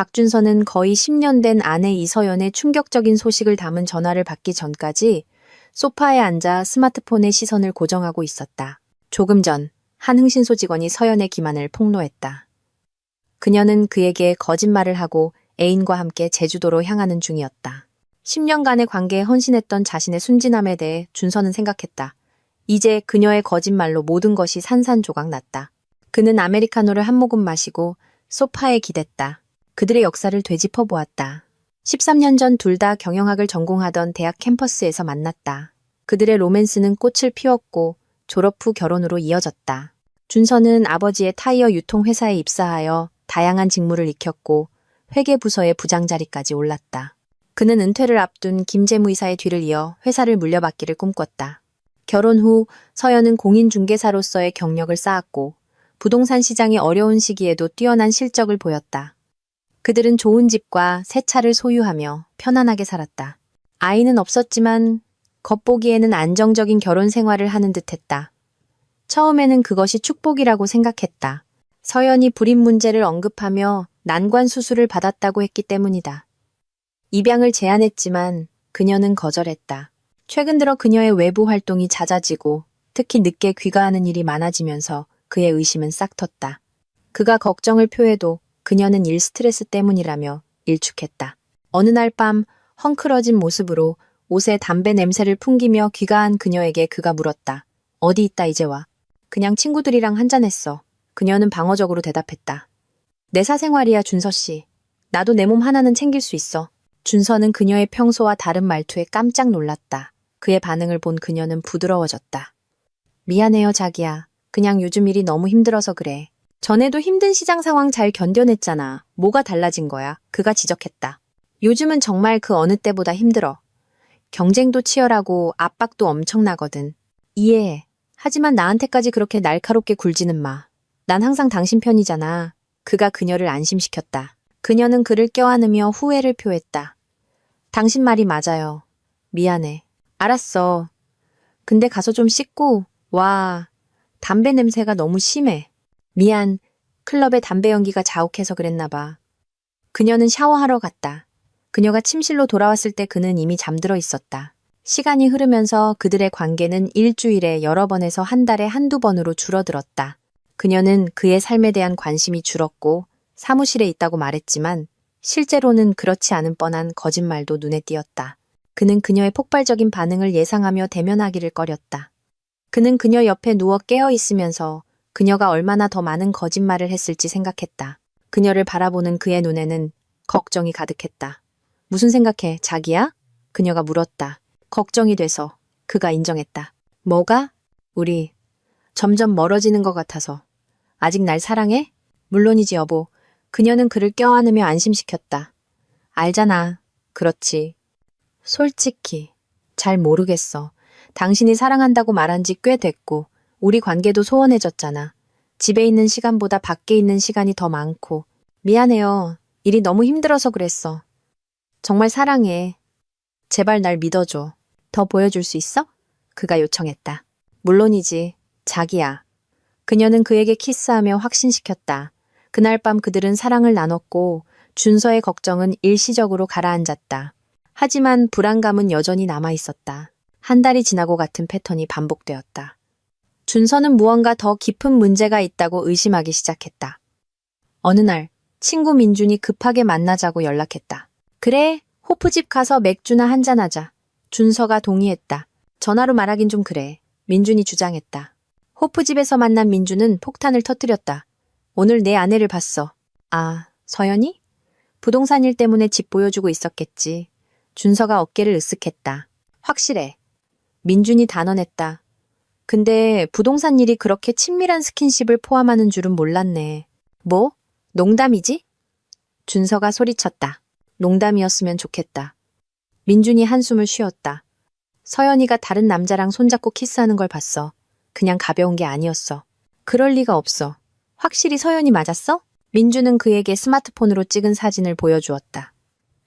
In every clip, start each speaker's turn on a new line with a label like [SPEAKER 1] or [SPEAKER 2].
[SPEAKER 1] 박준서는 거의 10년 된 아내 이서연의 충격적인 소식을 담은 전화를 받기 전까지 소파에 앉아 스마트폰에 시선을 고정하고 있었다. 조금 전 한 흥신소 직원이 서연의 기만을 폭로했다. 그녀는 그에게 거짓말을 하고 애인과 함께 제주도로 향하는 중이었다. 10년간의 관계에 헌신했던 자신의 순진함에 대해 준서는 생각했다. 이제 그녀의 거짓말로 모든 것이 산산조각 났다. 그는 아메리카노를 한 모금 마시고 소파에 기댔다. 그들의 역사를 되짚어 보았다. 13년 전 둘 다 경영학을 전공하던 대학 캠퍼스에서 만났다. 그들의 로맨스는 꽃을 피웠고 졸업 후 결혼으로 이어졌다. 준서는 아버지의 타이어 유통회사에 입사하여 다양한 직무를 익혔고 회계부서의 부장 자리까지 올랐다. 그는 은퇴를 앞둔 김재무이사의 뒤를 이어 회사를 물려받기를 꿈꿨다. 결혼 후 서연은 공인중개사로서의 경력을 쌓았고 부동산 시장이 어려운 시기에도 뛰어난 실적을 보였다. 그들은 좋은 집과 새 차를 소유하며 편안하게 살았다. 아이는 없었지만 겉보기에는 안정적인 결혼 생활을 하는 듯했다. 처음에는 그것이 축복이라고 생각했다. 서연이 불임 문제를 언급하며 난관 수술을 받았다고 했기 때문이다. 입양을 제안했지만 그녀는 거절했다. 최근 들어 그녀의 외부 활동이 잦아지고 특히 늦게 귀가하는 일이 많아지면서 그의 의심은 싹 텄다. 그가 걱정을 표해도 그녀는 일 스트레스 때문이라며 일축했다. 어느 날 밤 헝클어진 모습으로 옷에 담배 냄새를 풍기며 귀가한 그녀에게 그가 물었다. 어디 있다 이제 와. 그냥 친구들이랑 한잔했어. 그녀는 방어적으로 대답했다. 내 사생활이야 준서 씨. 나도 내 몸 하나는 챙길 수 있어. 준서는 그녀의 평소와 다른 말투에 깜짝 놀랐다. 그의 반응을 본 그녀는 부드러워졌다. 미안해요 자기야. 그냥 요즘 일이 너무 힘들어서 그래. 전에도 힘든 시장 상황 잘 견뎌냈잖아. 뭐가 달라진 거야? 그가 지적했다. 요즘은 정말 그 어느 때보다 힘들어. 경쟁도 치열하고 압박도 엄청나거든. 이해해. 하지만 나한테까지 그렇게 날카롭게 굴지는 마. 난 항상 당신 편이잖아. 그가 그녀를 안심시켰다. 그녀는 그를 껴안으며 후회를 표했다. 당신 말이 맞아요. 미안해. 알았어. 근데 가서 좀 씻고 와. 담배 냄새가 너무 심해. 미안. 클럽의 담배 연기가 자욱해서 그랬나 봐. 그녀는 샤워하러 갔다. 그녀가 침실로 돌아왔을 때 그는 이미 잠들어 있었다. 시간이 흐르면서 그들의 관계는 일주일에 여러 번에서 한 달에 한두 번으로 줄어들었다. 그녀는 그의 삶에 대한 관심이 줄었고 사무실에 있다고 말했지만 실제로는 그렇지 않은 뻔한 거짓말도 눈에 띄었다. 그는 그녀의 폭발적인 반응을 예상하며 대면하기를 꺼렸다. 그는 그녀 옆에 누워 깨어 있으면서 그녀가 얼마나 더 많은 거짓말을 했을지 생각했다. 그녀를 바라보는 그의 눈에는 걱정이 가득했다. 무슨 생각해, 자기야? 그녀가 물었다. 걱정이 돼서. 그가 인정했다. 뭐가? 우리 점점 멀어지는 것 같아서. 아직 날 사랑해? 물론이지 여보. 그녀는 그를 껴안으며 안심시켰다. 알잖아. 그렇지. 솔직히 잘 모르겠어. 당신이 사랑한다고 말한 지 꽤 됐고 우리 관계도 소원해졌잖아. 집에 있는 시간보다 밖에 있는 시간이 더 많고. 미안해요. 일이 너무 힘들어서 그랬어. 정말 사랑해. 제발 날 믿어줘. 더 보여줄 수 있어? 그가 요청했다. 물론이지. 자기야. 그녀는 그에게 키스하며 확신시켰다. 그날 밤 그들은 사랑을 나눴고 준서의 걱정은 일시적으로 가라앉았다. 하지만 불안감은 여전히 남아있었다. 한 달이 지나고 같은 패턴이 반복되었다. 준서는 무언가 더 깊은 문제가 있다고 의심하기 시작했다. 어느 날 친구 민준이 급하게 만나자고 연락했다. 그래, 호프집 가서 맥주나 한잔하자. 준서가 동의했다. 전화로 말하긴 좀 그래. 민준이 주장했다. 호프집에서 만난 민준은 폭탄을 터뜨렸다. 오늘 내 아내를 봤어. 아, 서연이? 부동산 일 때문에 집 보여주고 있었겠지. 준서가 어깨를 으쓱했다. 확실해. 민준이 단언했다. 근데 부동산 일이 그렇게 친밀한 스킨십을 포함하는 줄은 몰랐네. 뭐? 농담이지? 준서가 소리쳤다. 농담이었으면 좋겠다. 민준이 한숨을 쉬었다. 서연이가 다른 남자랑 손잡고 키스하는 걸 봤어. 그냥 가벼운 게 아니었어. 그럴 리가 없어. 확실히 서연이 맞았어? 민준은 그에게 스마트폰으로 찍은 사진을 보여주었다.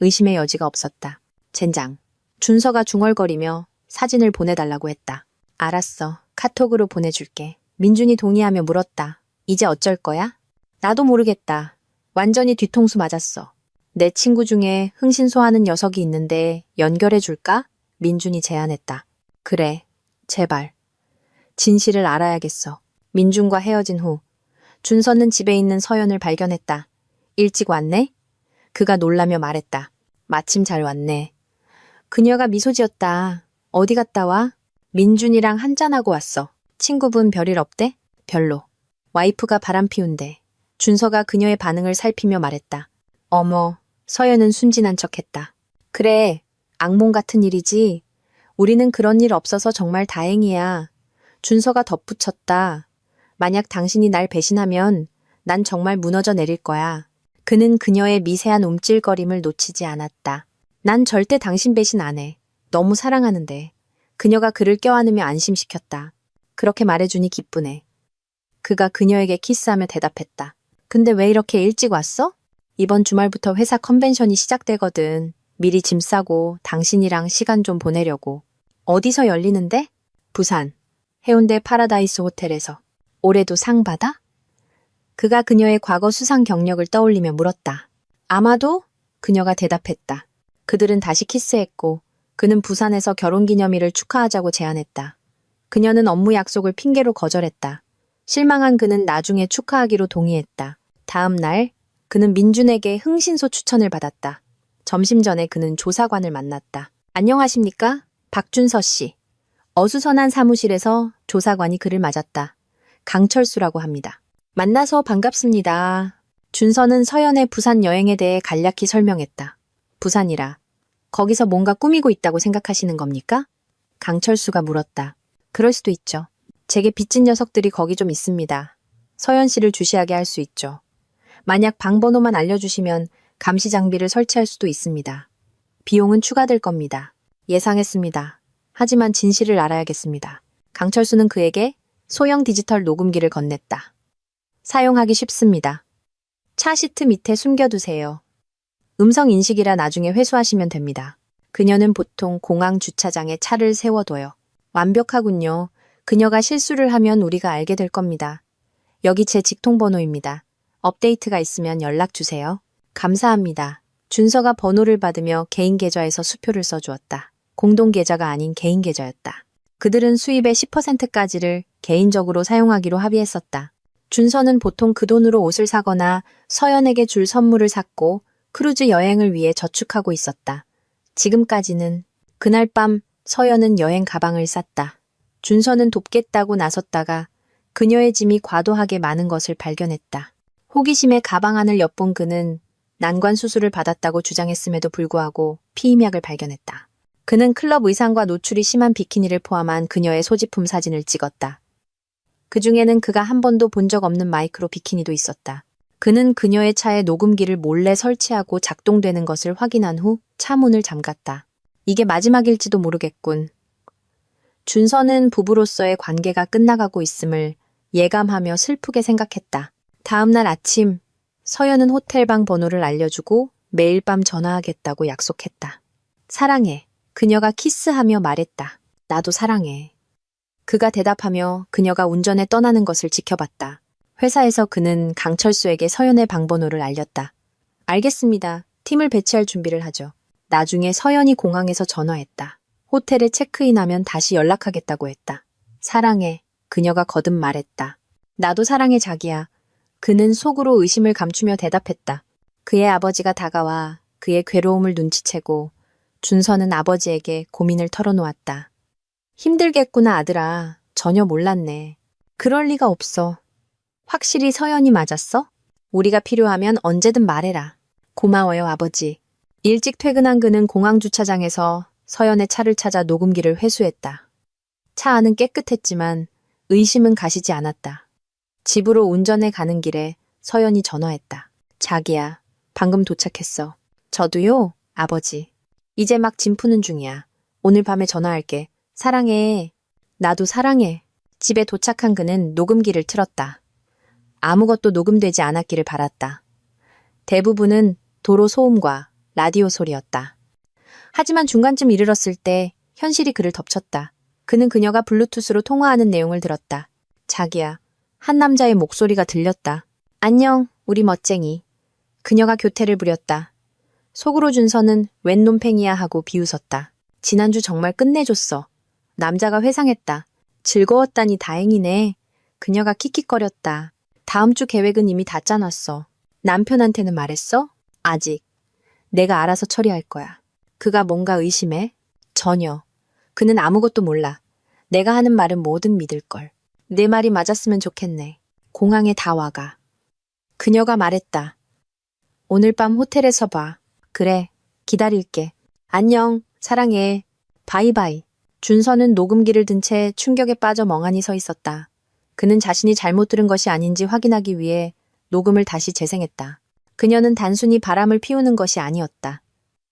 [SPEAKER 1] 의심의 여지가 없었다. 젠장. 준서가 중얼거리며 사진을 보내달라고 했다. 알았어. 카톡으로 보내줄게. 민준이 동의하며 물었다. 이제 어쩔 거야? 나도 모르겠다. 완전히 뒤통수 맞았어. 내 친구 중에 흥신소하는 녀석이 있는데 연결해 줄까? 민준이 제안했다. 그래, 제발. 진실을 알아야겠어. 민준과 헤어진 후 준서는 집에 있는 서연을 발견했다. 일찍 왔네? 그가 놀라며 말했다. 마침 잘 왔네. 그녀가 미소 지었다. 어디 갔다 와? 민준이랑 한잔하고 왔어. 친구분 별일 없대? 별로. 와이프가 바람 피운대. 준서가 그녀의 반응을 살피며 말했다. 어머, 서연은 순진한 척했다. 그래, 악몽 같은 일이지. 우리는 그런 일 없어서 정말 다행이야. 준서가 덧붙였다. 만약 당신이 날 배신하면 난 정말 무너져 내릴 거야. 그는 그녀의 미세한 움찔거림을 놓치지 않았다. 난 절대 당신 배신 안 해. 너무 사랑하는데. 그녀가 그를 껴안으며 안심시켰다. 그렇게 말해주니 기쁘네. 그가 그녀에게 키스하며 대답했다. 근데 왜 이렇게 일찍 왔어? 이번 주말부터 회사 컨벤션이 시작되거든. 미리 짐 싸고 당신이랑 시간 좀 보내려고. 어디서 열리는데? 부산. 해운대 파라다이스 호텔에서. 올해도 상 받아? 그가 그녀의 과거 수상 경력을 떠올리며 물었다. 아마도? 그녀가 대답했다. 그들은 다시 키스했고 그는 부산에서 결혼기념일을 축하하자고 제안했다. 그녀는 업무 약속을 핑계로 거절했다. 실망한 그는 나중에 축하하기로 동의했다. 다음 날 그는 민준에게 흥신소 추천을 받았다. 점심 전에 그는 조사관을 만났다. 안녕하십니까? 박준서 씨. 어수선한 사무실에서 조사관이 그를 맞았다. 강철수라고 합니다. 만나서 반갑습니다. 준서는 서연의 부산 여행에 대해 간략히 설명했다. 부산이라. 거기서 뭔가 꾸미고 있다고 생각하시는 겁니까? 강철수가 물었다. 그럴 수도 있죠. 제게 빚진 녀석들이 거기 좀 있습니다. 서연 씨를 주시하게 할 수 있죠. 만약 방 번호만 알려주시면 감시 장비를 설치할 수도 있습니다. 비용은 추가될 겁니다. 예상했습니다. 하지만 진실을 알아야겠습니다. 강철수는 그에게 소형 디지털 녹음기를 건넸다. 사용하기 쉽습니다. 차 시트 밑에 숨겨두세요. 음성 인식이라 나중에 회수하시면 됩니다. 그녀는 보통 공항 주차장에 차를 세워둬요. 완벽하군요. 그녀가 실수를 하면 우리가 알게 될 겁니다. 여기 제 직통번호입니다. 업데이트가 있으면 연락 주세요. 감사합니다. 준서가 번호를 받으며 개인 계좌에서 수표를 써주었다. 공동 계좌가 아닌 개인 계좌였다. 그들은 수입의 10%까지를 개인적으로 사용하기로 합의했었다. 준서는 보통 그 돈으로 옷을 사거나 서연에게 줄 선물을 샀고 크루즈 여행을 위해 저축하고 있었다. 지금까지는 그날 밤 서연은 여행 가방을 쌌다. 준서는 돕겠다고 나섰다가 그녀의 짐이 과도하게 많은 것을 발견했다. 호기심에 가방 안을 엿본 그는 난관 수술을 받았다고 주장했음에도 불구하고 피임약을 발견했다. 그는 클럽 의상과 노출이 심한 비키니를 포함한 그녀의 소지품 사진을 찍었다. 그 중에는 그가 한 번도 본 적 없는 마이크로 비키니도 있었다. 그는 그녀의 차에 녹음기를 몰래 설치하고 작동되는 것을 확인한 후 차 문을 잠갔다. 이게 마지막일지도 모르겠군. 준서는 부부로서의 관계가 끝나가고 있음을 예감하며 슬프게 생각했다. 다음 날 아침 서연은 호텔방 번호를 알려주고 매일 밤 전화하겠다고 약속했다. 사랑해. 그녀가 키스하며 말했다. 나도 사랑해. 그가 대답하며 그녀가 운전에 떠나는 것을 지켜봤다. 회사에서 그는 강철수에게 서연의 방번호를 알렸다. 알겠습니다. 팀을 배치할 준비를 하죠. 나중에 서연이 공항에서 전화했다. 호텔에 체크인하면 다시 연락하겠다고 했다. 사랑해. 그녀가 거듭 말했다. 나도 사랑해 자기야. 그는 속으로 의심을 감추며 대답했다. 그의 아버지가 다가와 그의 괴로움을 눈치채고 준서는 아버지에게 고민을 털어놓았다. 힘들겠구나 아들아. 전혀 몰랐네. 그럴 리가 없어. 확실히 서연이 맞았어? 우리가 필요하면 언제든 말해라. 고마워요 아버지. 일찍 퇴근한 그는 공항 주차장에서 서연의 차를 찾아 녹음기를 회수했다. 차 안은 깨끗했지만 의심은 가시지 않았다. 집으로 운전해 가는 길에 서연이 전화했다. 자기야, 방금 도착했어. 저도요, 아버지. 이제 막 짐 푸는 중이야. 오늘 밤에 전화할게. 사랑해. 나도 사랑해. 집에 도착한 그는 녹음기를 틀었다. 아무것도 녹음되지 않았기를 바랐다. 대부분은 도로 소음과 라디오 소리였다. 하지만 중간쯤 이르렀을 때 현실이 그를 덮쳤다. 그는 그녀가 블루투스로 통화하는 내용을 들었다. 자기야, 한 남자의 목소리가 들렸다. 안녕, 우리 멋쟁이. 그녀가 교태를 부렸다. 속으로 준서는 웬 놈팽이야 하고 비웃었다. 지난주 정말 끝내줬어. 남자가 회상했다. 즐거웠다니 다행이네. 그녀가 킥킥거렸다. 다음 주 계획은 이미 다 짜놨어. 남편한테는 말했어? 아직. 내가 알아서 처리할 거야. 그가 뭔가 의심해? 전혀. 그는 아무것도 몰라. 내가 하는 말은 뭐든 믿을걸. 내 말이 맞았으면 좋겠네. 공항에 다 와가. 그녀가 말했다. 오늘 밤 호텔에서 봐. 그래. 기다릴게. 안녕. 사랑해. 바이바이. 준서는 녹음기를 든 채 충격에 빠져 멍하니 서 있었다. 그는 자신이 잘못 들은 것이 아닌지 확인하기 위해 녹음을 다시 재생했다. 그녀는 단순히 바람을 피우는 것이 아니었다.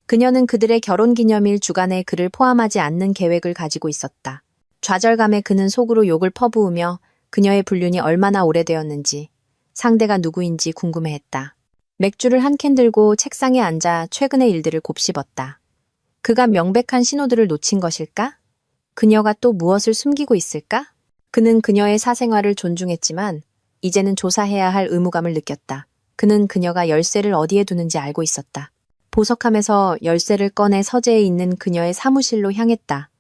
[SPEAKER 1] 그녀는 그들의 결혼기념일 주간에 그를 포함하지 않는 계획을 가지고 있었다. 좌절감에 그는 속으로 욕을 퍼부으며 그녀의 불륜이 얼마나 오래되었는지, 상대가 누구인지 궁금해했다. 맥주를 한 캔 들고 책상에 앉아 최근의 일들을 곱씹었다. 그가 명백한 신호들을 놓친 것일까? 그녀가 또 무엇을 숨기고 있을까? 그는 그녀의 사생활을 존중했지만 이제는 조사해야 할 의무감을 느꼈다. 그는 그녀가 열쇠를 어디에 두는지 알고 있었다. 보석함에서 열쇠를 꺼내 서재에 있는 그녀의 사무실로 향했다.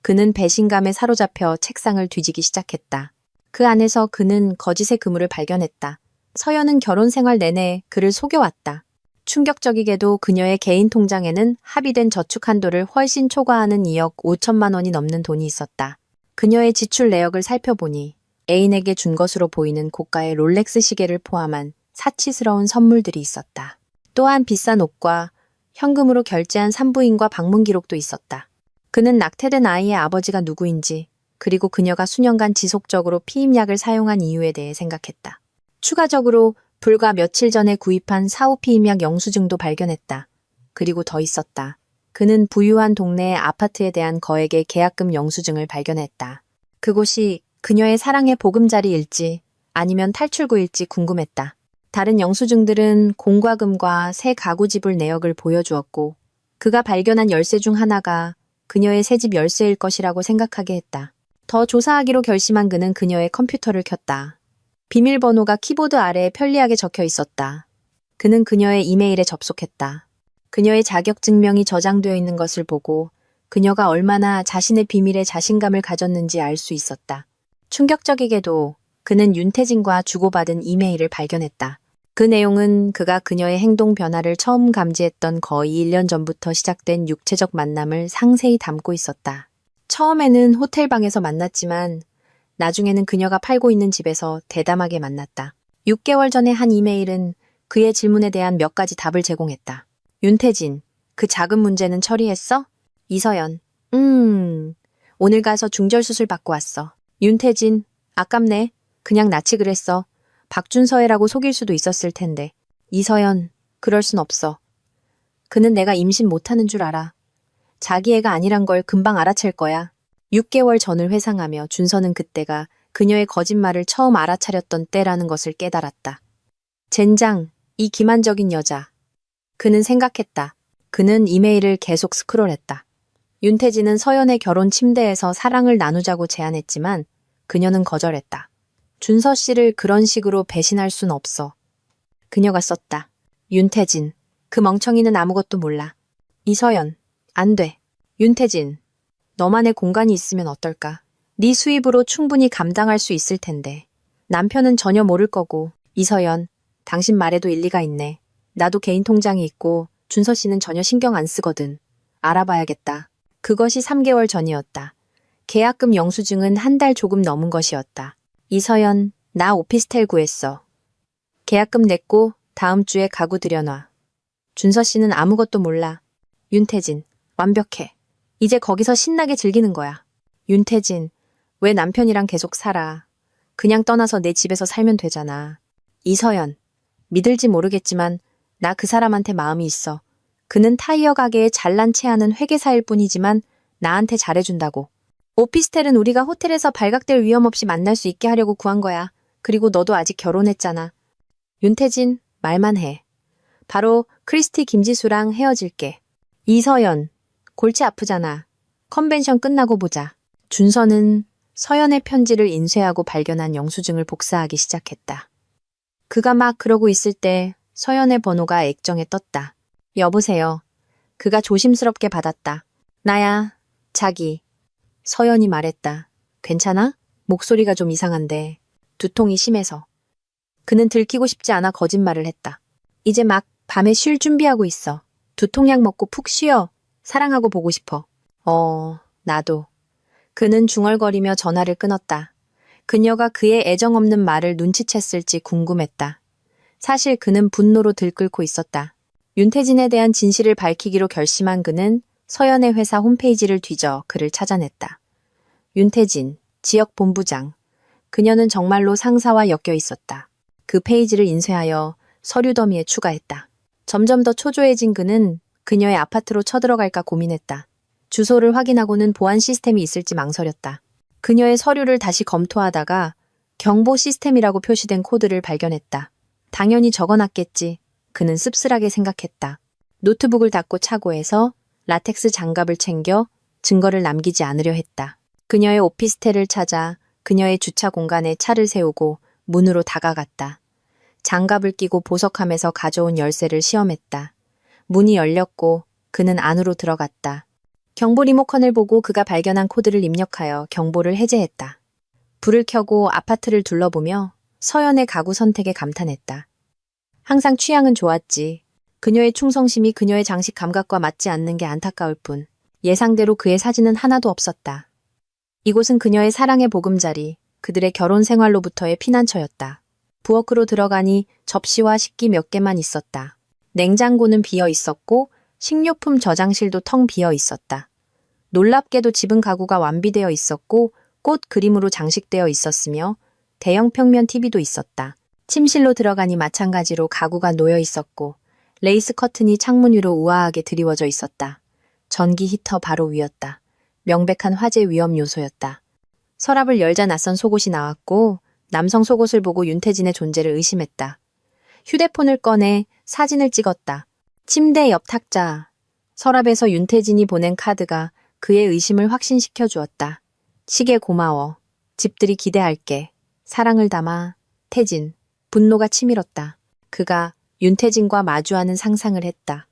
[SPEAKER 1] 그는 배신감에 사로잡혀 책상을 뒤지기 시작했다. 그 안에서 그는 거짓의 그물을 발견했다. 서연은 결혼 생활 내내 그를 속여왔다. 충격적이게도 그녀의 개인 통장에는 합의된 저축 한도를 훨씬 초과하는 2억 5천만 원이 넘는 돈이 있었다. 그녀의 지출 내역을 살펴보니 애인에게 준 것으로 보이는 고가의 롤렉스 시계를 포함한 사치스러운 선물들이 있었다. 또한 비싼 옷과 현금으로 결제한 산부인과 방문 기록도 있었다. 그는 낙태된 아이의 아버지가 누구인지, 그리고 그녀가 수년간 지속적으로 피임약을 사용한 이유에 대해 생각했다. 추가적으로 불과 며칠 전에 구입한 사후피임약 영수증도 발견했다. 그리고 더 있었다. 그는 부유한 동네의 아파트에 대한 거액의 계약금 영수증을 발견했다. 그곳이 그녀의 사랑의 보금자리일지 아니면 탈출구일지 궁금했다. 다른 영수증들은 공과금과 새 가구 지불 내역을 보여주었고 그가 발견한 열쇠 중 하나가 그녀의 새집 열쇠일 것이라고 생각하게 했다. 더 조사하기로 결심한 그는 그녀의 컴퓨터를 켰다. 비밀번호가 키보드 아래에 편리하게 적혀 있었다. 그는 그녀의 이메일에 접속했다. 그녀의 자격증명이 저장되어 있는 것을 보고 그녀가 얼마나 자신의 비밀에 자신감을 가졌는지 알 수 있었다. 충격적이게도 그는 윤태진과 주고받은 이메일을 발견했다. 그 내용은 그가 그녀의 행동 변화를 처음 감지했던 거의 1년 전부터 시작된 육체적 만남을 상세히 담고 있었다. 처음에는 호텔방에서 만났지만 나중에는 그녀가 팔고 있는 집에서 대담하게 만났다. 6개월 전에 한 이메일은 그의 질문에 대한 몇 가지 답을 제공했다. 윤태진, 그 작은 문제는 처리했어? 이서연, 오늘 가서 중절수술 받고 왔어. 윤태진, 아깝네. 그냥 낯이 그랬어. 박준서애라고 속일 수도 있었을 텐데. 이서연, 그럴 순 없어. 그는 내가 임신 못하는 줄 알아. 자기 애가 아니란 걸 금방 알아챌 거야. 6개월 전을 회상하며 준서는 그때가 그녀의 거짓말을 처음 알아차렸던 때라는 것을 깨달았다. 젠장, 이 기만적인 여자. 그는 생각했다. 그는 이메일을 계속 스크롤했다. 윤태진은 서연의 결혼 침대에서 사랑을 나누자고 제안했지만 그녀는 거절했다. 준서 씨를 그런 식으로 배신할 순 없어. 그녀가 썼다. 윤태진, 그 멍청이는 아무것도 몰라. 이서연, 안 돼. 윤태진, 너만의 공간이 있으면 어떨까? 네 수입으로 충분히 감당할 수 있을 텐데. 남편은 전혀 모를 거고. 이서연, 당신 말에도 일리가 있네. 나도 개인 통장이 있고 준서 씨는 전혀 신경 안 쓰거든. 알아봐야겠다. 그것이 3개월 전이었다. 계약금 영수증은 한 달 조금 넘은 것이었다. 이서연, 나 오피스텔 구했어. 계약금 냈고 다음 주에 가구 들여놔. 준서 씨는 아무것도 몰라. 윤태진, 완벽해. 이제 거기서 신나게 즐기는 거야. 윤태진, 왜 남편이랑 계속 살아? 그냥 떠나서 내 집에서 살면 되잖아. 이서연, 믿을지 모르겠지만 나 그 사람한테 마음이 있어. 그는 타이어 가게에 잘난 체하는 회계사일 뿐이지만 나한테 잘해준다고. 오피스텔은 우리가 호텔에서 발각될 위험 없이 만날 수 있게 하려고 구한 거야. 그리고 너도 아직 결혼했잖아. 윤태진, 말만 해. 바로 크리스티 김지수랑 헤어질게. 이서연, 골치 아프잖아. 컨벤션 끝나고 보자. 준서는 서연의 편지를 인쇄하고 발견한 영수증을 복사하기 시작했다. 그가 막 그러고 있을 때 서연의 번호가 액정에 떴다. 여보세요. 그가 조심스럽게 받았다. 나야, 자기. 서연이 말했다. 괜찮아? 목소리가 좀 이상한데. 두통이 심해서. 그는 들키고 싶지 않아 거짓말을 했다. 이제 막 밤에 쉴 준비하고 있어. 두통약 먹고 푹 쉬어. 사랑하고 보고 싶어. 나도. 그는 중얼거리며 전화를 끊었다. 그녀가 그의 애정 없는 말을 눈치챘을지 궁금했다. 사실 그는 분노로 들끓고 있었다. 윤태진에 대한 진실을 밝히기로 결심한 그는 서연의 회사 홈페이지를 뒤져 그를 찾아냈다. 윤태진, 지역본부장. 그녀는 정말로 상사와 엮여 있었다. 그 페이지를 인쇄하여 서류 더미에 추가했다. 점점 더 초조해진 그는 그녀의 아파트로 쳐들어갈까 고민했다. 주소를 확인하고는 보안 시스템이 있을지 망설였다. 그녀의 서류를 다시 검토하다가 경보 시스템이라고 표시된 코드를 발견했다. 당연히 적어놨겠지. 그는 씁쓸하게 생각했다. 노트북을 닫고 차고에서 라텍스 장갑을 챙겨 증거를 남기지 않으려 했다. 그녀의 오피스텔을 찾아 그녀의 주차 공간에 차를 세우고 문으로 다가갔다. 장갑을 끼고 보석함에서 가져온 열쇠를 시험했다. 문이 열렸고 그는 안으로 들어갔다. 경보 리모컨을 보고 그가 발견한 코드를 입력하여 경보를 해제했다. 불을 켜고 아파트를 둘러보며 서연의 가구 선택에 감탄했다. 항상 취향은 좋았지. 그녀의 충성심이 그녀의 장식 감각과 맞지 않는 게 안타까울 뿐. 예상대로 그의 사진은 하나도 없었다. 이곳은 그녀의 사랑의 보금자리, 그들의 결혼 생활로부터의 피난처였다. 부엌으로 들어가니 접시와 식기 몇 개만 있었다. 냉장고는 비어 있었고 식료품 저장실도 텅 비어 있었다. 놀랍게도 집은 가구가 완비되어 있었고 꽃 그림으로 장식되어 있었으며 대형 평면 TV도 있었다. 침실로 들어가니 마찬가지로 가구가 놓여 있었고 레이스 커튼이 창문 위로 우아하게 드리워져 있었다. 전기 히터 바로 위였다. 명백한 화재 위험 요소였다. 서랍을 열자 낯선 속옷이 나왔고 남성 속옷을 보고 윤태진의 존재를 의심했다. 휴대폰을 꺼내 사진을 찍었다. 침대 옆 탁자. 서랍에서 윤태진이 보낸 카드가 그의 의심을 확신시켜 주었다. 시계 고마워. 집들이 기대할게. 사랑을 담아. 태진. 분노가 치밀었다. 그가 윤태진과 마주하는 상상을 했다.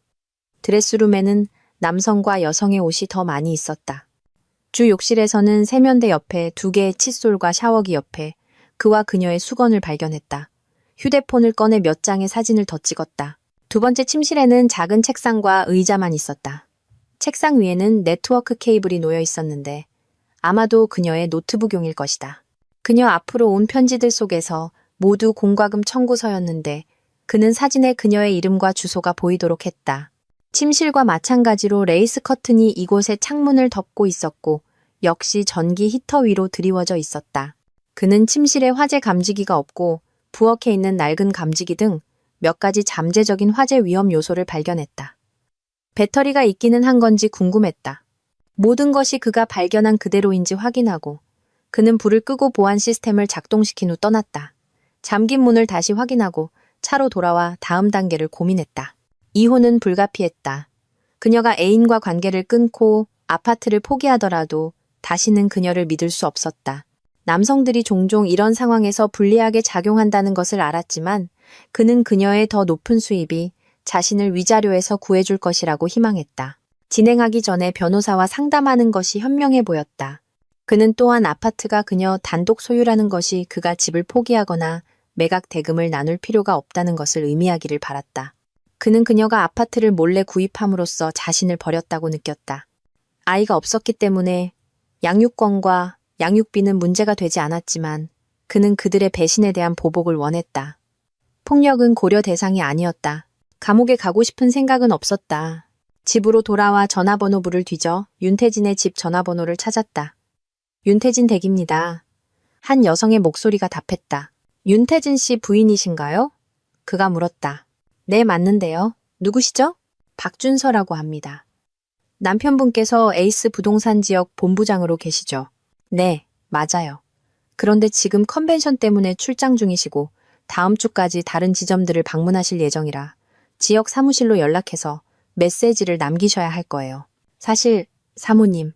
[SPEAKER 1] 드레스룸에는 남성과 여성의 옷이 더 많이 있었다. 주 욕실에서는 세면대 옆에 2개의 칫솔과 샤워기 옆에 그와 그녀의 수건을 발견했다. 휴대폰을 꺼내 몇 장의 사진을 더 찍었다. 두 번째 침실에는 작은 책상과 의자만 있었다. 책상 위에는 네트워크 케이블이 놓여 있었는데 아마도 그녀의 노트북용일 것이다. 그녀 앞으로 온 편지들 속에서 모두 공과금 청구서였는데 그는 사진에 그녀의 이름과 주소가 보이도록 했다. 침실과 마찬가지로 레이스 커튼이 이곳의 창문을 덮고 있었고 역시 전기 히터 위로 드리워져 있었다. 그는 침실에 화재 감지기가 없고 부엌에 있는 낡은 감지기 등 몇 가지 잠재적인 화재 위험 요소를 발견했다. 배터리가 있기는 한 건지 궁금했다. 모든 것이 그가 발견한 그대로인지 확인하고 그는 불을 끄고 보안 시스템을 작동시킨 후 떠났다. 잠긴 문을 다시 확인하고 차로 돌아와 다음 단계를 고민했다. 이혼은 불가피했다. 그녀가 애인과 관계를 끊고 아파트를 포기하더라도 다시는 그녀를 믿을 수 없었다. 남성들이 종종 이런 상황에서 불리하게 작용한다는 것을 알았지만 그는 그녀의 더 높은 수입이 자신을 위자료에서 구해줄 것이라고 희망했다. 진행하기 전에 변호사와 상담하는 것이 현명해 보였다. 그는 또한 아파트가 그녀 단독 소유라는 것이 그가 집을 포기하거나 매각 대금을 나눌 필요가 없다는 것을 의미하기를 바랐다. 그는 그녀가 아파트를 몰래 구입함으로써 자신을 버렸다고 느꼈다. 아이가 없었기 때문에 양육권과 양육비는 문제가 되지 않았지만 그는 그들의 배신에 대한 보복을 원했다. 폭력은 고려 대상이 아니었다. 감옥에 가고 싶은 생각은 없었다. 집으로 돌아와 전화번호부를 뒤져 윤태진의 집 전화번호를 찾았다. 윤태진 댁입니다. 한 여성의 목소리가 답했다. 윤태진 씨 부인이신가요? 그가 물었다. 네, 맞는데요. 누구시죠? 박준서라고 합니다. 남편분께서 에이스 부동산 지역 본부장으로 계시죠? 네, 맞아요. 그런데 지금 컨벤션 때문에 출장 중이시고 다음 주까지 다른 지점들을 방문하실 예정이라 지역 사무실로 연락해서 메시지를 남기셔야 할 거예요. 사실 사모님,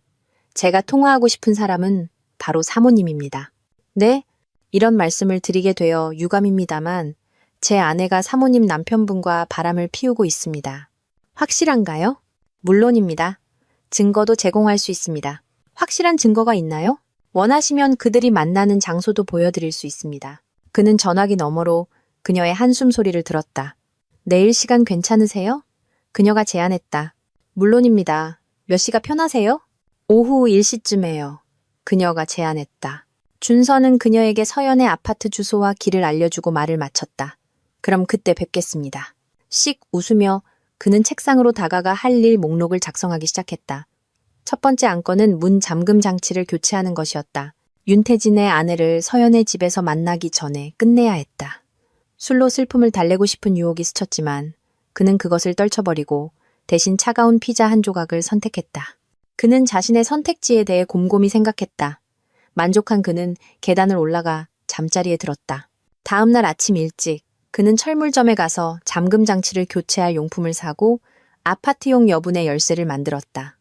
[SPEAKER 1] 제가 통화하고 싶은 사람은 바로 사모님입니다. 네? 이런 말씀을 드리게 되어 유감입니다만 제 아내가 사모님 남편분과 바람을 피우고 있습니다. 확실한가요? 물론입니다. 증거도 제공할 수 있습니다. 확실한 증거가 있나요? 원하시면 그들이 만나는 장소도 보여드릴 수 있습니다. 그는 전화기 너머로 그녀의 한숨 소리를 들었다. 내일 시간 괜찮으세요? 그녀가 제안했다. 물론입니다. 몇 시가 편하세요? 오후 1시쯤에요. 그녀가 제안했다. 준서는 그녀에게 서연의 아파트 주소와 길을 알려주고 말을 마쳤다. 그럼 그때 뵙겠습니다. 씩 웃으며 그는 책상으로 다가가 할 일 목록을 작성하기 시작했다. 첫 번째 안건은 문 잠금 장치를 교체하는 것이었다. 윤태진의 아내를 서연의 집에서 만나기 전에 끝내야 했다. 술로 슬픔을 달래고 싶은 유혹이 스쳤지만 그는 그것을 떨쳐버리고 대신 차가운 피자 한 조각을 선택했다. 그는 자신의 선택지에 대해 곰곰이 생각했다. 만족한 그는 계단을 올라가 잠자리에 들었다. 다음 날 아침 일찍 그는 철물점에 가서 잠금 장치를 교체할 용품을 사고 아파트용 여분의 열쇠를 만들었다.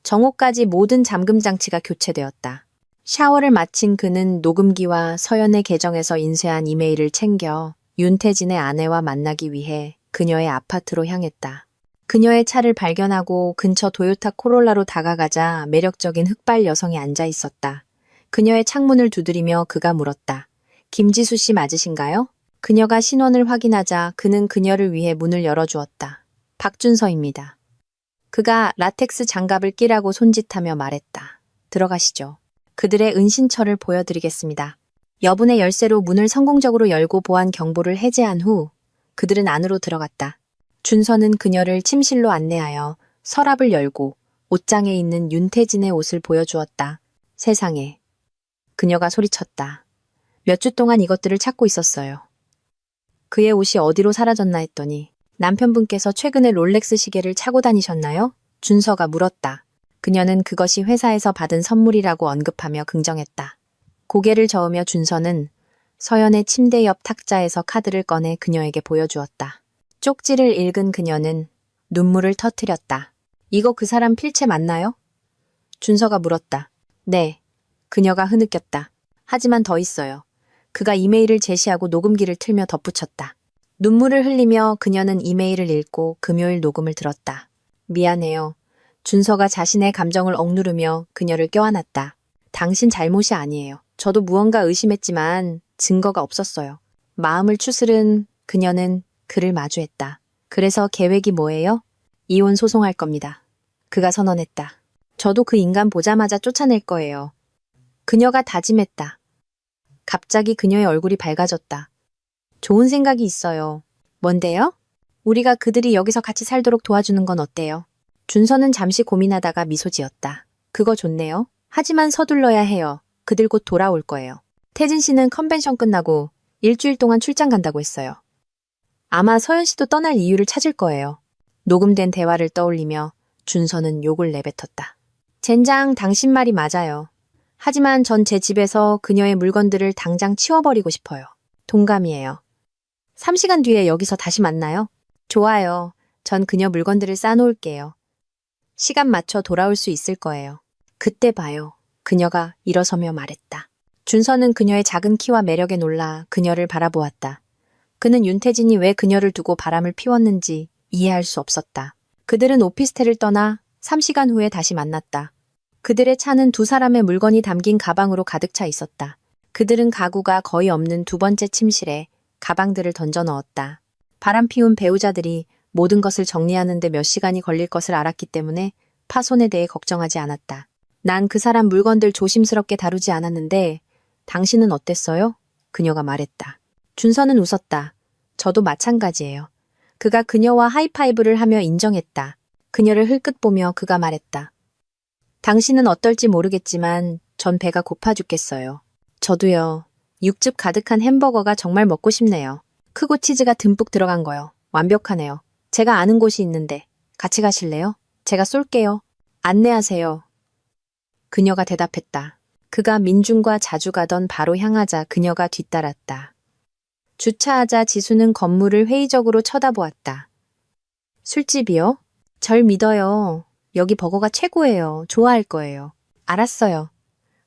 [SPEAKER 1] 정오까지 모든 잠금 장치가 교체되었다. 샤워를 마친 그는 녹음기와 서연의 계정에서 인쇄한 이메일을 챙겨 윤태진의 아내와 만나기 위해 그녀의 아파트로 향했다. 그녀의 차를 발견하고 근처 도요타 코롤라로 다가가자 매력적인 흑발 여성이 앉아 있었다. 그녀의 창문을 두드리며 그가 물었다. 김지수 씨 맞으신가요? 그녀가 신원을 확인하자 그는 그녀를 위해 문을 열어주었다. 박준서입니다. 그가 라텍스 장갑을 끼라고 손짓하며 말했다. 들어가시죠. 그들의 은신처를 보여드리겠습니다. 여분의 열쇠로 문을 성공적으로 열고 보안 경보를 해제한 후 그들은 안으로 들어갔다. 준서는 그녀를 침실로 안내하여 서랍을 열고 옷장에 있는 윤태진의 옷을 보여주었다. 세상에. 그녀가 소리쳤다. 몇 주 동안 이것들을 찾고 있었어요. 그의 옷이 어디로 사라졌나 했더니 남편분께서 최근에 롤렉스 시계를 차고 다니셨나요? 준서가 물었다. 그녀는 그것이 회사에서 받은 선물이라고 언급하며 긍정했다. 고개를 저으며 준서는 서연의 침대 옆 탁자에서 카드를 꺼내 그녀에게 보여주었다. 쪽지를 읽은 그녀는 눈물을 터뜨렸다. 이거 그 사람 필체 맞나요? 준서가 물었다. 네. 그녀가 흐느꼈다. 하지만 더 있어요. 그가 이메일을 제시하고 녹음기를 틀며 덧붙였다. 눈물을 흘리며 그녀는 이메일을 읽고 금요일 녹음을 들었다. 미안해요. 준서가 자신의 감정을 억누르며 그녀를 껴안았다. 당신 잘못이 아니에요. 저도 무언가 의심했지만 증거가 없었어요. 마음을 추스른 그녀는 그를 마주했다. 그래서 계획이 뭐예요? 이혼 소송할 겁니다. 그가 선언했다. 저도 그 인간 보자마자 쫓아낼 거예요. 그녀가 다짐했다. 갑자기 그녀의 얼굴이 밝아졌다. 좋은 생각이 있어요. 뭔데요? 우리가 그들이 여기서 같이 살도록 도와주는 건 어때요? 준서는 잠시 고민하다가 미소 지었다. 그거 좋네요. 하지만 서둘러야 해요. 그들 곧 돌아올 거예요. 태진 씨는 컨벤션 끝나고 일주일 동안 출장 간다고 했어요. 아마 서연 씨도 떠날 이유를 찾을 거예요. 녹음된 대화를 떠올리며 준서는 욕을 내뱉었다. 젠장, 당신 말이 맞아요. 하지만 전 제 집에서 그녀의 물건들을 당장 치워버리고 싶어요. 동감이에요. 3시간 뒤에 여기서 다시 만나요? 좋아요. 전 그녀 물건들을 싸놓을게요. 시간 맞춰 돌아올 수 있을 거예요. 그때 봐요. 그녀가 일어서며 말했다. 준서는 그녀의 작은 키와 매력에 놀라 그녀를 바라보았다. 그는 윤태진이 왜 그녀를 두고 바람을 피웠는지 이해할 수 없었다. 그들은 오피스텔을 떠나 3시간 후에 다시 만났다. 그들의 차는 두 사람의 물건이 담긴 가방으로 가득 차 있었다. 그들은 가구가 거의 없는 두 번째 침실에 가방들을 던져 넣었다. 바람 피운 배우자들이 모든 것을 정리하는데 몇 시간이 걸릴 것을 알았기 때문에 파손에 대해 걱정하지 않았다. 난 그 사람 물건들 조심스럽게 다루지 않았는데 당신은 어땠어요? 그녀가 말했다. 준서는 웃었다. 저도 마찬가지예요. 그가 그녀와 하이파이브를 하며 인정했다. 그녀를 흘끗 보며 그가 말했다. 당신은 어떨지 모르겠지만 전 배가 고파 죽겠어요. 저도요. 육즙 가득한 햄버거가 정말 먹고 싶네요. 크고 치즈가 듬뿍 들어간 거요. 완벽하네요. 제가 아는 곳이 있는데 같이 가실래요? 제가 쏠게요. 안내하세요. 그녀가 대답했다. 그가 민준과 자주 가던 바로 향하자 그녀가 뒤따랐다. 주차하자 지수는 건물을 회의적으로 쳐다보았다. 술집이요? 절 믿어요. 여기 버거가 최고예요. 좋아할 거예요. 알았어요.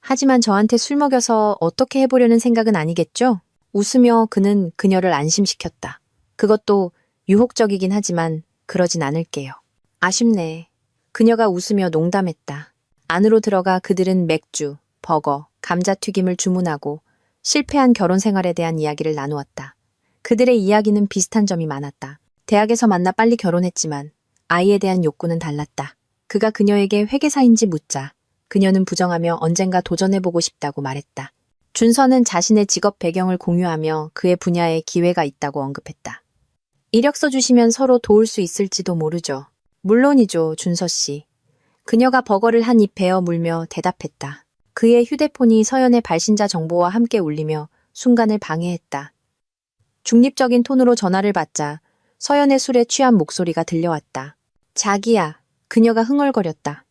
[SPEAKER 1] 하지만 저한테 술 먹여서 어떻게 해보려는 생각은 아니겠죠? 웃으며 그는 그녀를 안심시켰다. 그것도 유혹적이긴 하지만 그러진 않을게요. 아쉽네. 그녀가 웃으며 농담했다. 안으로 들어가 그들은 맥주, 버거, 감자튀김을 주문하고 실패한 결혼 생활에 대한 이야기를 나누었다. 그들의 이야기는 비슷한 점이 많았다. 대학에서 만나 빨리 결혼했지만 아이에 대한 욕구는 달랐다. 그가 그녀에게 회계사인지 묻자 그녀는 부정하며 언젠가 도전해보고 싶다고 말했다. 준서는 자신의 직업 배경을 공유하며 그의 분야에 기회가 있다고 언급했다. 이력서 주시면 서로 도울 수 있을지도 모르죠. 물론이죠, 준서 씨. 그녀가 버거를 한 입 베어 물며 대답했다. 그의 휴대폰이 서연의 발신자 정보와 함께 울리며 순간을 방해했다. 중립적인 톤으로 전화를 받자 서연의 술에 취한 목소리가 들려왔다. 자기야. 그녀가 흥얼거렸다.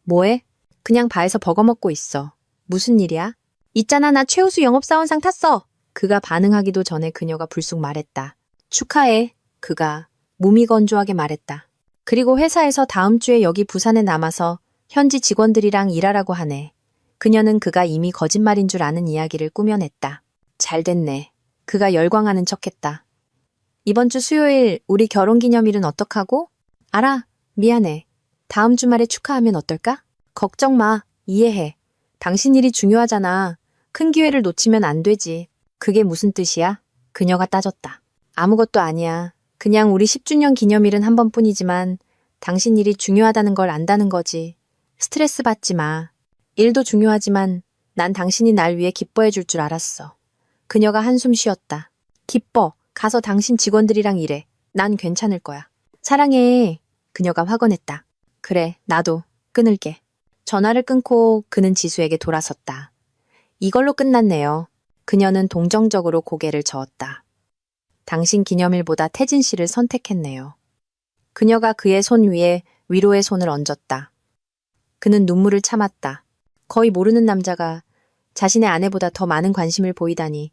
[SPEAKER 1] 뭐해? 그냥 바에서 버거 먹고 있어. 무슨 일이야? 있잖아, 나 최우수 영업사원상 탔어. 그가 반응하기도 전에 그녀가 불쑥 말했다. 축하해. 그가 무미건조하게 말했다. 그리고 회사에서 다음 주에 여기 부산에 남아서 현지 직원들이랑 일하라고 하네. 그녀는 그가 이미 거짓말인 줄 아는 이야기를 꾸며냈다. 잘 됐네. 그가 열광하는 척했다. 이번 주 수요일 우리 결혼기념일은 어떡하고? 알아. 미안해. 다음 주말에 축하하면 어떨까? 걱정 마. 이해해. 당신 일이 중요하잖아. 큰 기회를 놓치면 안 되지. 그게 무슨 뜻이야? 그녀가 따졌다. 아무것도 아니야. 그냥 우리 10주년 기념일은 한 번뿐이지만 당신 일이 중요하다는 걸 안다는 거지. 스트레스 받지 마. 일도 중요하지만 난 당신이 날 위해 기뻐해 줄 줄 알았어. 그녀가 한숨 쉬었다. 기뻐. 가서 당신 직원들이랑 일해. 난 괜찮을 거야. 사랑해. 그녀가 확언했다. 그래, 나도. 끊을게. 전화를 끊고 그는 지수에게 돌아섰다. 이걸로 끝났네요. 그녀는 동정적으로 고개를 저었다. 당신 기념일보다 태진 씨를 선택했네요. 그녀가 그의 손 위에 위로의 손을 얹었다. 그는 눈물을 참았다. 거의 모르는 남자가 자신의 아내보다 더 많은 관심을 보이다니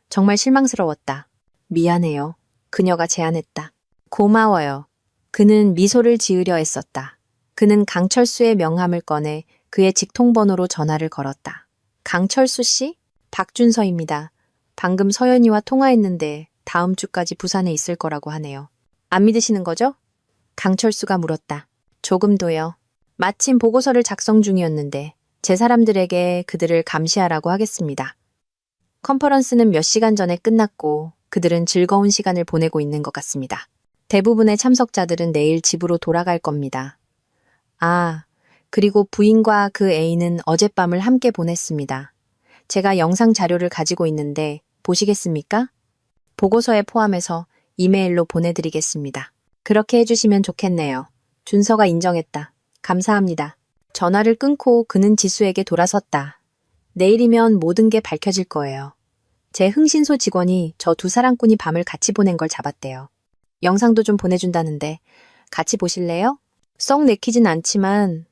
[SPEAKER 1] 정말 실망스러웠다. 미안해요. 그녀가 제안했다. 고마워요. 그는 미소를 지으려 했었다. 그는 강철수의 명함을 꺼내 그의 직통번호로 전화를 걸었다. 강철수 씨? 박준서입니다. 방금 서연이와 통화했는데 다음 주까지 부산에 있을 거라고 하네요. 안 믿으시는 거죠? 강철수가 물었다. 조금도요. 마침 보고서를 작성 중이었는데 제 사람들에게 그들을 감시하라고 하겠습니다. 컨퍼런스는 몇 시간 전에 끝났고 그들은 즐거운 시간을 보내고 있는 것 같습니다. 대부분의 참석자들은 내일 집으로 돌아갈 겁니다. 아, 그리고 부인과 그 애인은 어젯밤을 함께 보냈습니다. 제가 영상 자료를 가지고 있는데 보시겠습니까? 보고서에 포함해서 이메일로 보내드리겠습니다. 그렇게 해주시면 좋겠네요. 준서가 인정했다. 감사합니다. 전화를 끊고 그는 지수에게 돌아섰다. 내일이면 모든 게 밝혀질 거예요. 제 흥신소 직원이 저 두 사랑꾼이 밤을 같이 보낸 걸 잡았대요. 영상도 좀 보내준다는데 같이 보실래요? 썩 내키진 않지만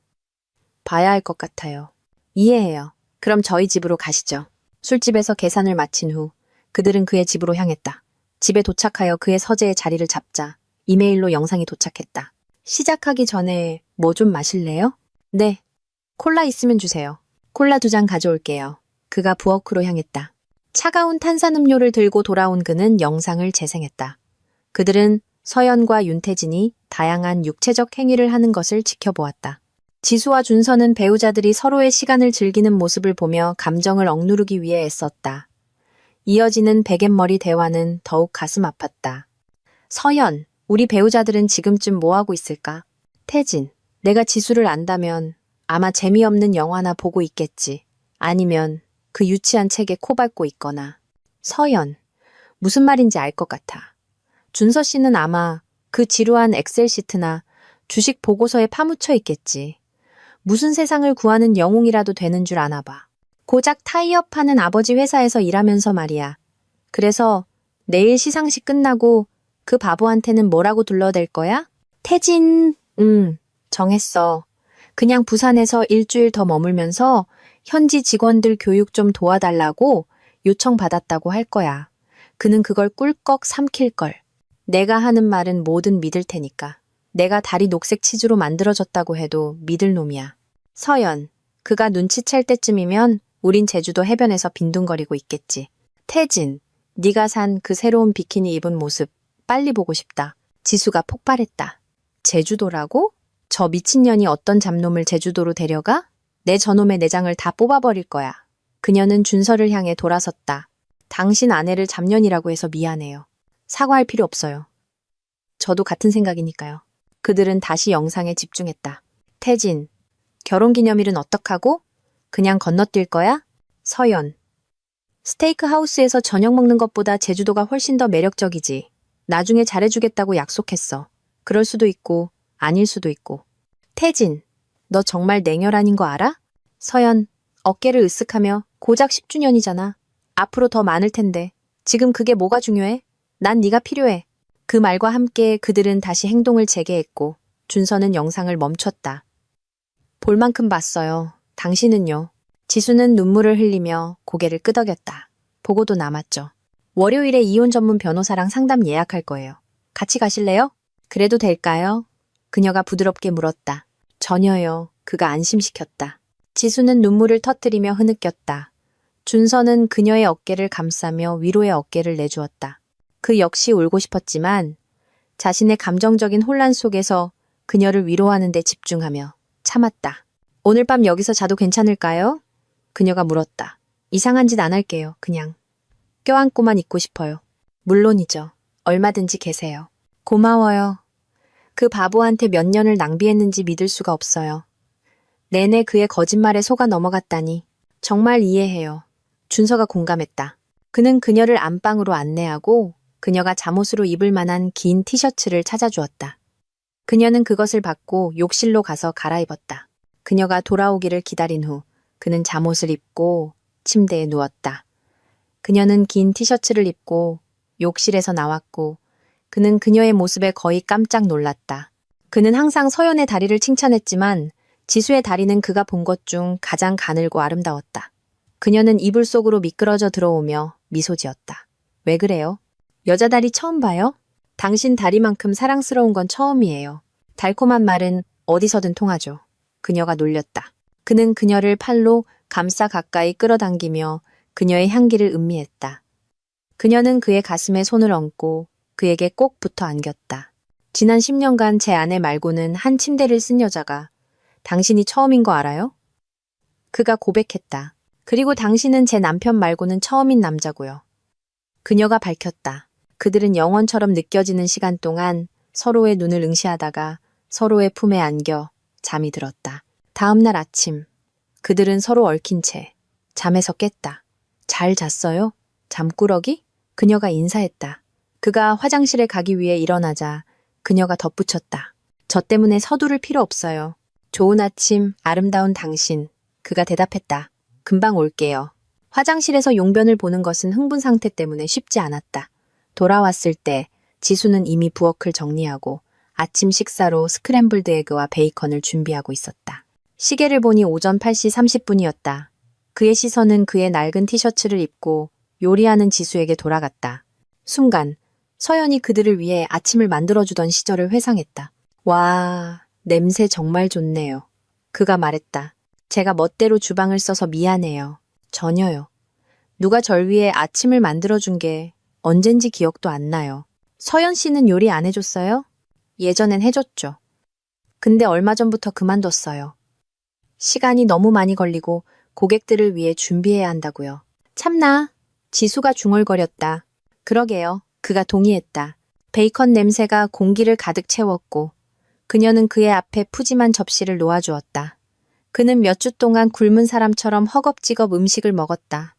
[SPEAKER 1] 봐야 할 것 같아요. 이해해요. 그럼 저희 집으로 가시죠. 술집에서 계산을 마친 후 그들은 그의 집으로 향했다. 집에 도착하여 그의 서재에 자리를 잡자 이메일로 영상이 도착했다. 시작하기 전에 뭐 좀 마실래요? 네. 콜라 있으면 주세요. 콜라 2잔 가져올게요. 그가 부엌으로 향했다. 차가운 탄산음료를 들고 돌아온 그는 영상을 재생했다. 그들은 서연과 윤태진이 다양한 육체적 행위를 하는 것을 지켜보았다. 지수와 준서는 배우자들이 서로의 시간을 즐기는 모습을 보며 감정을 억누르기 위해 애썼다. 이어지는 베갯머리 대화는 더욱 가슴 아팠다. 서연, 우리 배우자들은 지금쯤 뭐하고 있을까? 태진, 내가 지수를 안다면 아마 재미없는 영화나 보고 있겠지. 아니면 그 유치한 책에 코 밟고 있거나. 서연, 무슨 말인지 알 것 같아. 준서 씨는 아마 그 지루한 엑셀 시트나 주식 보고서에 파묻혀 있겠지. 무슨 세상을 구하는 영웅이라도 되는 줄 아나 봐. 고작 타이어 파는 아버지 회사에서 일하면서 말이야. 그래서 내일 시상식 끝나고 그 바보한테는 뭐라고 둘러댈 거야? 태진, 정했어. 그냥 부산에서 일주일 더 머물면서 현지 직원들 교육 좀 도와달라고 요청받았다고 할 거야. 그는 그걸 꿀꺽 삼킬걸. 내가 하는 말은 뭐든 믿을 테니까. 내가 다리 녹색 치즈로 만들어졌다고 해도 믿을 놈이야. 서연, 그가 눈치챌 때쯤이면 우린 제주도 해변에서 빈둥거리고 있겠지. 태진, 네가 산 그 새로운 비키니 입은 모습 빨리 보고 싶다. 지수가 폭발했다. 제주도라고? 저 미친년이 어떤 잡놈을 제주도로 데려가? 내 저놈의 내장을 다 뽑아버릴 거야. 그녀는 준서를 향해 돌아섰다. 당신 아내를 잡년이라고 해서 미안해요. 사과할 필요 없어요. 저도 같은 생각이니까요. 그들은 다시 영상에 집중했다. 태진, 결혼기념일은 어떡하고? 그냥 건너뛸 거야? 서연, 스테이크 하우스에서 저녁 먹는 것보다 제주도가 훨씬 더 매력적이지. 나중에 잘해주겠다고 약속했어. 그럴 수도 있고 아닐 수도 있고. 태진, 너 정말 냉혈한인 거 알아? 서연, 어깨를 으쓱하며 고작 10주년이잖아. 앞으로 더 많을 텐데. 지금 그게 뭐가 중요해? 난 네가 필요해. 그 말과 함께 그들은 다시 행동을 재개했고 준서는 영상을 멈췄다. 볼 만큼 봤어요. 당신은요? 지수는 눈물을 흘리며 고개를 끄덕였다. 보고도 남았죠. 월요일에 이혼 전문 변호사랑 상담 예약할 거예요. 같이 가실래요? 그래도 될까요? 그녀가 부드럽게 물었다. 전혀요. 그가 안심시켰다. 지수는 눈물을 터뜨리며 흐느꼈다. 준서는 그녀의 어깨를 감싸며 위로의 어깨를 내주었다. 그 역시 울고 싶었지만 자신의 감정적인 혼란 속에서 그녀를 위로하는 데 집중하며 참았다. 오늘 밤 여기서 자도 괜찮을까요? 그녀가 물었다. 이상한 짓 안 할게요. 그냥. 껴안고만 있고 싶어요. 물론이죠. 얼마든지 계세요. 고마워요. 그 바보한테 몇 년을 낭비했는지 믿을 수가 없어요. 내내 그의 거짓말에 속아 넘어갔다니. 정말 이해해요. 준서가 공감했다. 그는 그녀를 안방으로 안내하고 그녀가 잠옷으로 입을 만한 긴 티셔츠를 찾아주었다. 그녀는 그것을 받고 욕실로 가서 갈아입었다. 그녀가 돌아오기를 기다린 후 그는 잠옷을 입고 침대에 누웠다. 그녀는 긴 티셔츠를 입고 욕실에서 나왔고 그는 그녀의 모습에 거의 깜짝 놀랐다. 그는 항상 서연의 다리를 칭찬했지만 지수의 다리는 그가 본 것 중 가장 가늘고 아름다웠다. 그녀는 이불 속으로 미끄러져 들어오며 미소 지었다. 왜 그래요? 여자 다리 처음 봐요? 당신 다리만큼 사랑스러운 건 처음이에요. 달콤한 말은 어디서든 통하죠. 그녀가 놀렸다. 그는 그녀를 팔로 감싸 가까이 끌어당기며 그녀의 향기를 음미했다. 그녀는 그의 가슴에 손을 얹고 그에게 꼭 붙어 안겼다. 지난 10년간 제 아내 말고는 한 침대를 쓴 여자가 당신이 처음인 거 알아요? 그가 고백했다. 그리고 당신은 제 남편 말고는 처음인 남자고요. 그녀가 밝혔다. 그들은 영원처럼 느껴지는 시간 동안 서로의 눈을 응시하다가 서로의 품에 안겨 잠이 들었다. 다음 날 아침, 그들은 서로 얽힌 채 잠에서 깼다. 잘 잤어요? 잠꾸러기? 그녀가 인사했다. 그가 화장실에 가기 위해 일어나자 그녀가 덧붙였다. 저 때문에 서두를 필요 없어요. 좋은 아침, 아름다운 당신. 그가 대답했다. 금방 올게요. 화장실에서 용변을 보는 것은 흥분 상태 때문에 쉽지 않았다. 돌아왔을 때 지수는 이미 부엌을 정리하고 아침 식사로 스크램블드 에그와 베이컨을 준비하고 있었다. 시계를 보니 오전 8시 30분이었다. 그의 시선은 그의 낡은 티셔츠를 입고 요리하는 지수에게 돌아갔다. 순간 서연이 그들을 위해 아침을 만들어주던 시절을 회상했다. 와, 냄새 정말 좋네요. 그가 말했다. 제가 멋대로 주방을 써서 미안해요. 전혀요. 누가 절 위해 아침을 만들어준 게 언젠지 기억도 안 나요. 서연 씨는 요리 안 해줬어요? 예전엔 해줬죠. 근데 얼마 전부터 그만뒀어요. 시간이 너무 많이 걸리고 고객들을 위해 준비해야 한다고요. 참나. 지수가 중얼거렸다. 그러게요. 그가 동의했다. 베이컨 냄새가 공기를 가득 채웠고 그녀는 그의 앞에 푸짐한 접시를 놓아주었다. 그는 몇 주 동안 굶은 사람처럼 허겁지겁 음식을 먹었다.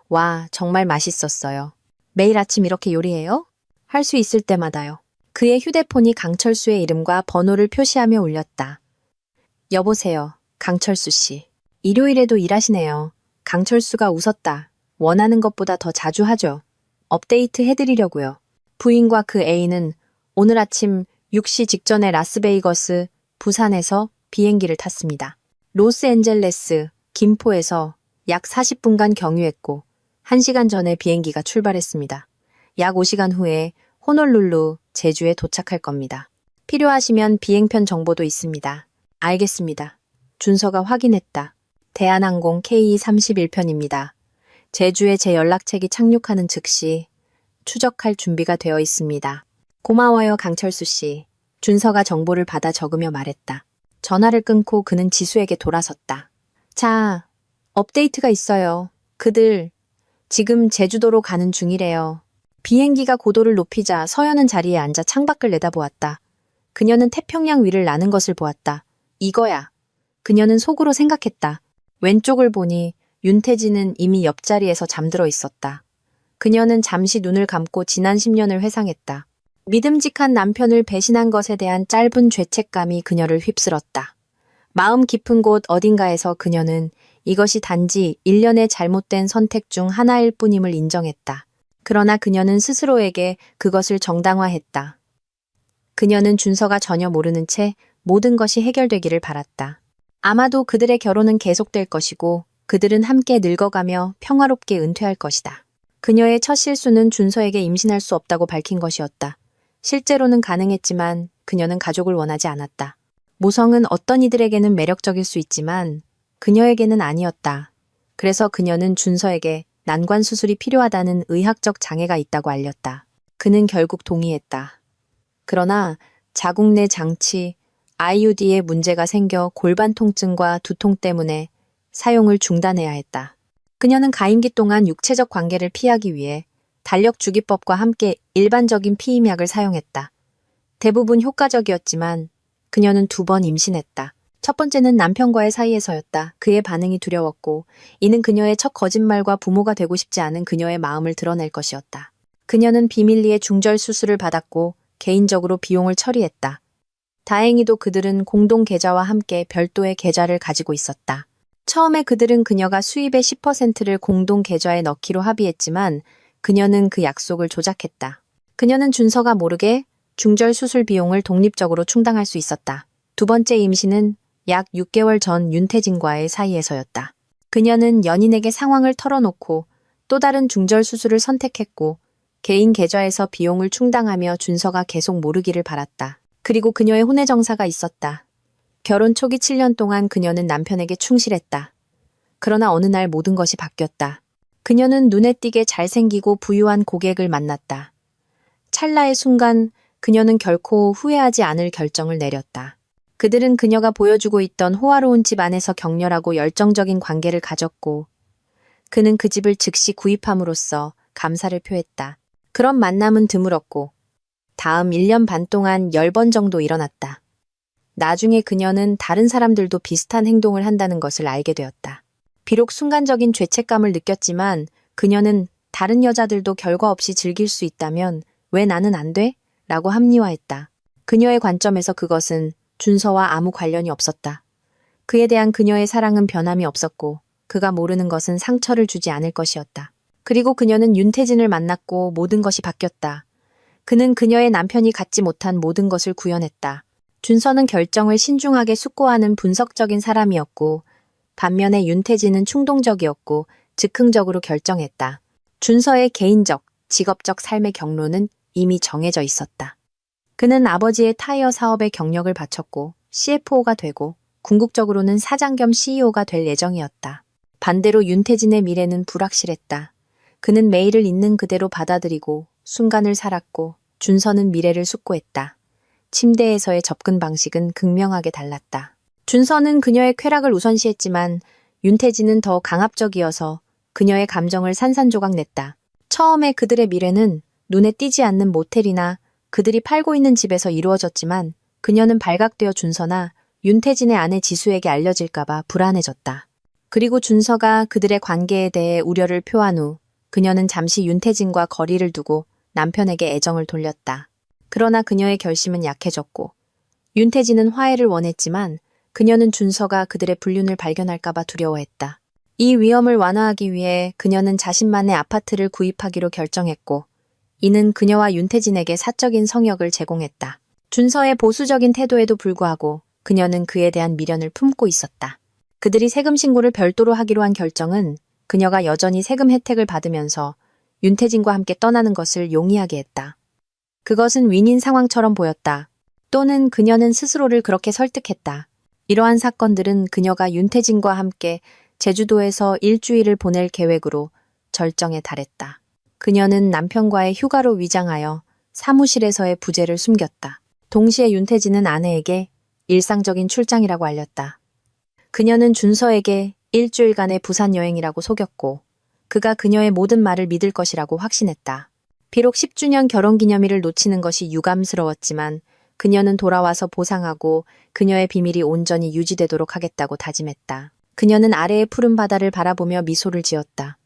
[SPEAKER 1] 와, 정말 맛있었어요. 매일 아침 이렇게 요리해요? 할 수 있을 때마다요. 그의 휴대폰이 강철수의 이름과 번호를 표시하며 울렸다. 여보세요, 강철수 씨. 일요일에도 일하시네요. 강철수가 웃었다. 원하는 것보다 더 자주 하죠. 업데이트 해드리려고요. 부인과 그 애인은 오늘 아침 6시 직전에 라스베이거스, 부산에서 비행기를 탔습니다. 로스앤젤레스, 김포에서 약 40분간 경유했고 1시간 전에 비행기가 출발했습니다. 약 5시간 후에 호놀룰루, 제주에 도착할 겁니다. 필요하시면 비행편 정보도 있습니다. 알겠습니다. 준서가 확인했다. 대한항공 K31편입니다. 제주에 제 연락책이 착륙하는 즉시 추적할 준비가 되어 있습니다. 고마워요, 강철수 씨. 준서가 정보를 받아 적으며 말했다. 전화를 끊고 그는 지수에게 돌아섰다. 자, 업데이트가 있어요. 그들 지금 제주도로 가는 중이래요. 비행기가 고도를 높이자 서연은 자리에 앉아 창밖을 내다보았다. 그녀는 태평양 위를 나는 것을 보았다. 이거야. 그녀는 속으로 생각했다. 왼쪽을 보니 윤태진은 이미 옆자리에서 잠들어 있었다. 그녀는 잠시 눈을 감고 지난 10년을 회상했다. 믿음직한 남편을 배신한 것에 대한 짧은 죄책감이 그녀를 휩쓸었다. 마음 깊은 곳 어딘가에서 그녀는 이것이 단지 일련의 잘못된 선택 중 하나일 뿐임을 인정했다. 그러나 그녀는 스스로에게 그것을 정당화했다. 그녀는 준서가 전혀 모르는 채 모든 것이 해결되기를 바랐다. 아마도 그들의 결혼은 계속될 것이고 그들은 함께 늙어가며 평화롭게 은퇴할 것이다. 그녀의 첫 실수는 준서에게 임신할 수 없다고 밝힌 것이었다. 실제로는 가능했지만 그녀는 가족을 원하지 않았다. 모성은 어떤 이들에게는 매력적일 수 있지만 그녀에게는 아니었다. 그래서 그녀는 준서에게 난관 수술이 필요하다는 의학적 장애가 있다고 알렸다. 그는 결국 동의했다. 그러나 자궁 내 장치, IUD에 문제가 생겨 골반 통증과 두통 때문에 사용을 중단해야 했다. 그녀는 가임기 동안 육체적 관계를 피하기 위해 달력주기법과 함께 일반적인 피임약을 사용했다. 대부분 효과적이었지만 그녀는 2번 임신했다. 첫 번째는 남편과의 사이에서였다. 그의 반응이 두려웠고 이는 그녀의 첫 거짓말과 부모가 되고 싶지 않은 그녀의 마음을 드러낼 것이었다. 그녀는 비밀리에 중절 수술을 받았고 개인적으로 비용을 처리했다. 다행히도 그들은 공동 계좌와 함께 별도의 계좌를 가지고 있었다. 처음에 그들은 그녀가 수입의 10%를 공동 계좌에 넣기로 합의했지만 그녀는 그 약속을 조작했다. 그녀는 준서가 모르게 중절 수술 비용을 독립적으로 충당할 수 있었다. 2번째 임신은 약 6개월 전 윤태진과의 사이에서였다. 그녀는 연인에게 상황을 털어놓고 또 다른 중절 수술을 선택했고 개인 계좌에서 비용을 충당하며 준서가 계속 모르기를 바랐다. 그리고 그녀의 혼외 정사가 있었다. 결혼 초기 7년 동안 그녀는 남편에게 충실했다. 그러나 어느 날 모든 것이 바뀌었다. 그녀는 눈에 띄게 잘생기고 부유한 고객을 만났다. 찰나의 순간 그녀는 결코 후회하지 않을 결정을 내렸다. 그들은 그녀가 보여주고 있던 호화로운 집 안에서 격렬하고 열정적인 관계를 가졌고 그는 그 집을 즉시 구입함으로써 감사를 표했다. 그런 만남은 드물었고 다음 1년 반 동안 10번 정도 일어났다. 나중에 그녀는 다른 사람들도 비슷한 행동을 한다는 것을 알게 되었다. 비록 순간적인 죄책감을 느꼈지만 그녀는 다른 여자들도 결과 없이 즐길 수 있다면 왜 나는 안 돼? 라고 합리화했다. 그녀의 관점에서 그것은 준서와 아무 관련이 없었다. 그에 대한 그녀의 사랑은 변함이 없었고 그가 모르는 것은 상처를 주지 않을 것이었다. 그리고 그녀는 윤태진을 만났고 모든 것이 바뀌었다. 그는 그녀의 남편이 갖지 못한 모든 것을 구현했다. 준서는 결정을 신중하게 숙고하는 분석적인 사람이었고 반면에 윤태진은 충동적이었고 즉흥적으로 결정했다. 준서의 개인적, 직업적 삶의 경로는 이미 정해져 있었다. 그는 아버지의 타이어 사업에 경력을 바쳤고 CFO가 되고 궁극적으로는 사장 겸 CEO가 될 예정이었다. 반대로 윤태진의 미래는 불확실했다. 그는 매일을 있는 그대로 받아들이고 순간을 살았고 준서는 미래를 숙고했다. 침대에서의 접근 방식은 극명하게 달랐다. 준서는 그녀의 쾌락을 우선시했지만 윤태진은 더 강압적이어서 그녀의 감정을 산산조각 냈다. 처음에 그들의 미래는 눈에 띄지 않는 모텔이나 그들이 팔고 있는 집에서 이루어졌지만 그녀는 발각되어 준서나 윤태진의 아내 지수에게 알려질까봐 불안해졌다. 그리고 준서가 그들의 관계에 대해 우려를 표한 후 그녀는 잠시 윤태진과 거리를 두고 남편에게 애정을 돌렸다. 그러나 그녀의 결심은 약해졌고 윤태진은 화해를 원했지만 그녀는 준서가 그들의 불륜을 발견할까봐 두려워했다. 이 위험을 완화하기 위해 그녀는 자신만의 아파트를 구입하기로 결정했고 이는 그녀와 윤태진에게 사적인 성역을 제공했다. 준서의 보수적인 태도에도 불구하고 그녀는 그에 대한 미련을 품고 있었다. 그들이 세금 신고를 별도로 하기로 한 결정은 그녀가 여전히 세금 혜택을 받으면서 윤태진과 함께 떠나는 것을 용이하게 했다. 그것은 윈윈 상황처럼 보였다. 또는 그녀는 스스로를 그렇게 설득했다. 이러한 사건들은 그녀가 윤태진과 함께 제주도에서 일주일을 보낼 계획으로 절정에 달했다. 그녀는 남편과의 휴가로 위장하여 사무실에서의 부재를 숨겼다. 동시에 윤태진은 아내에게 일상적인 출장이라고 알렸다. 그녀는 준서에게 일주일간의 부산 여행이라고 속였고 그가 그녀의 모든 말을 믿을 것이라고 확신했다. 비록 10주년 결혼기념일을 놓치는 것이 유감스러웠지만 그녀는 돌아와서 보상하고 그녀의 비밀이 온전히 유지되도록 하겠다고 다짐했다. 그녀는 아래의 푸른 바다를 바라보며 미소를 지었다.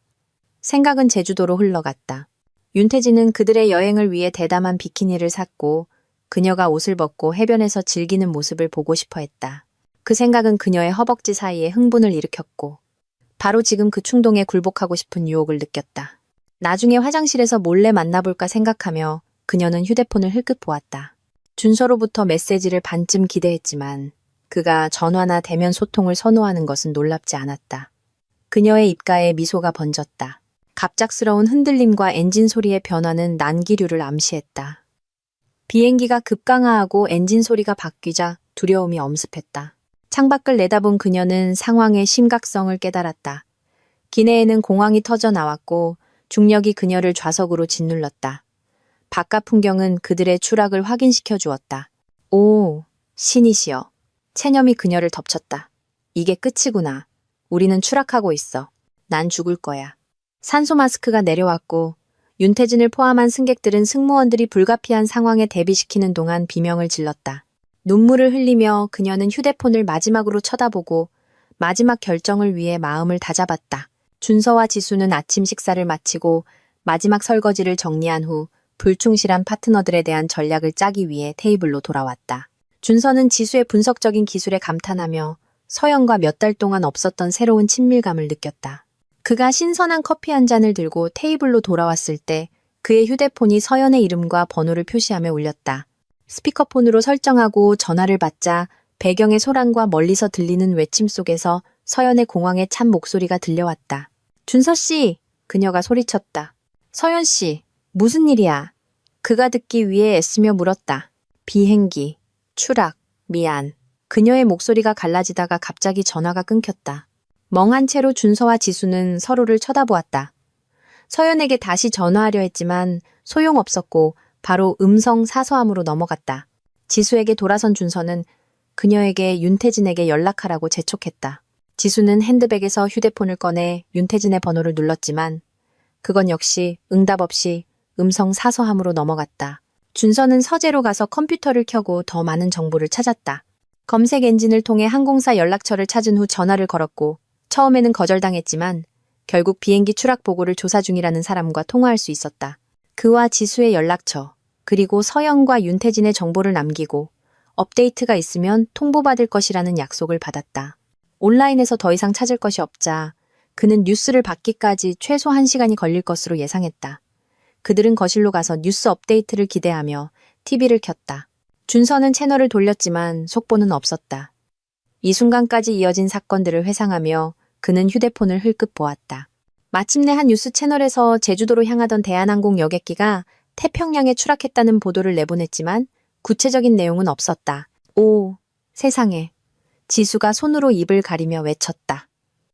[SPEAKER 1] 생각은 제주도로 흘러갔다. 윤태진은 그들의 여행을 위해 대담한 비키니를 샀고 그녀가 옷을 벗고 해변에서 즐기는 모습을 보고 싶어 했다. 그 생각은 그녀의 허벅지 사이에 흥분을 일으켰고 바로 지금 그 충동에 굴복하고 싶은 유혹을 느꼈다. 나중에 화장실에서 몰래 만나볼까 생각하며 그녀는 휴대폰을 흘끗 보았다. 준서로부터 메시지를 반쯤 기대했지만 그가 전화나 대면 소통을 선호하는 것은 놀랍지 않았다. 그녀의 입가에 미소가 번졌다. 갑작스러운 흔들림과 엔진 소리의 변화는 난기류를 암시했다. 비행기가 급강하하고 엔진 소리가 바뀌자 두려움이 엄습했다. 창밖을 내다본 그녀는 상황의 심각성을 깨달았다. 기내에는 공황이 터져 나왔고 중력이 그녀를 좌석으로 짓눌렀다. 바깥 풍경은 그들의 추락을 확인시켜 주었다. 오, 신이시여. 체념이 그녀를 덮쳤다. 이게 끝이구나. 우리는 추락하고 있어. 난 죽을 거야. 산소 마스크가 내려왔고 윤태진을 포함한 승객들은 승무원들이 불가피한 상황에 대비시키는 동안 비명을 질렀다. 눈물을 흘리며 그녀는 휴대폰을 마지막으로 쳐다보고 마지막 결정을 위해 마음을 다잡았다. 준서와 지수는 아침 식사를 마치고 마지막 설거지를 정리한 후 불충실한 파트너들에 대한 전략을 짜기 위해 테이블로 돌아왔다. 준서는 지수의 분석적인 기술에 감탄하며 서연과 몇 달 동안 없었던 새로운 친밀감을 느꼈다. 그가 신선한 커피 한 잔을 들고 테이블로 돌아왔을 때 그의 휴대폰이 서연의 이름과 번호를 표시하며 울렸다. 스피커폰으로 설정하고 전화를 받자 배경의 소란과 멀리서 들리는 외침 속에서 서연의 공황에 찬 목소리가 들려왔다. 준서 씨! 그녀가 소리쳤다. 서연 씨, 무슨 일이야? 그가 듣기 위해 애쓰며 물었다. 비행기, 추락, 미안. 그녀의 목소리가 갈라지다가 갑자기 전화가 끊겼다. 멍한 채로 준서와 지수는 서로를 쳐다보았다. 서연에게 다시 전화하려 했지만 소용없었고 바로 음성 사서함으로 넘어갔다. 지수에게 돌아선 준서는 그녀에게 윤태진에게 연락하라고 재촉했다. 지수는 핸드백에서 휴대폰을 꺼내 윤태진의 번호를 눌렀지만 그건 역시 응답 없이 음성 사서함으로 넘어갔다. 준서는 서재로 가서 컴퓨터를 켜고 더 많은 정보를 찾았다. 검색 엔진을 통해 항공사 연락처를 찾은 후 전화를 걸었고 처음에는 거절당했지만 결국 비행기 추락 보고를 조사 중이라는 사람과 통화할 수 있었다. 그와 지수의 연락처, 그리고 서영과 윤태진의 정보를 남기고 업데이트가 있으면 통보받을 것이라는 약속을 받았다. 온라인에서 더 이상 찾을 것이 없자 그는 뉴스를 받기까지 최소 1시간이 걸릴 것으로 예상했다. 그들은 거실로 가서 뉴스 업데이트를 기대하며 TV를 켰다. 준서는 채널을 돌렸지만 속보는 없었다. 이 순간까지 이어진 사건들을 회상하며 그는 휴대폰을 흘끗 보았다. 마침내 한 뉴스 채널에서 제주도로 향하던 대한항공 여객기가 태평양에 추락했다는 보도를 내보냈지만 구체적인 내용은 없었다. 오, 세상에. 지수가 손으로 입을 가리며 외쳤다.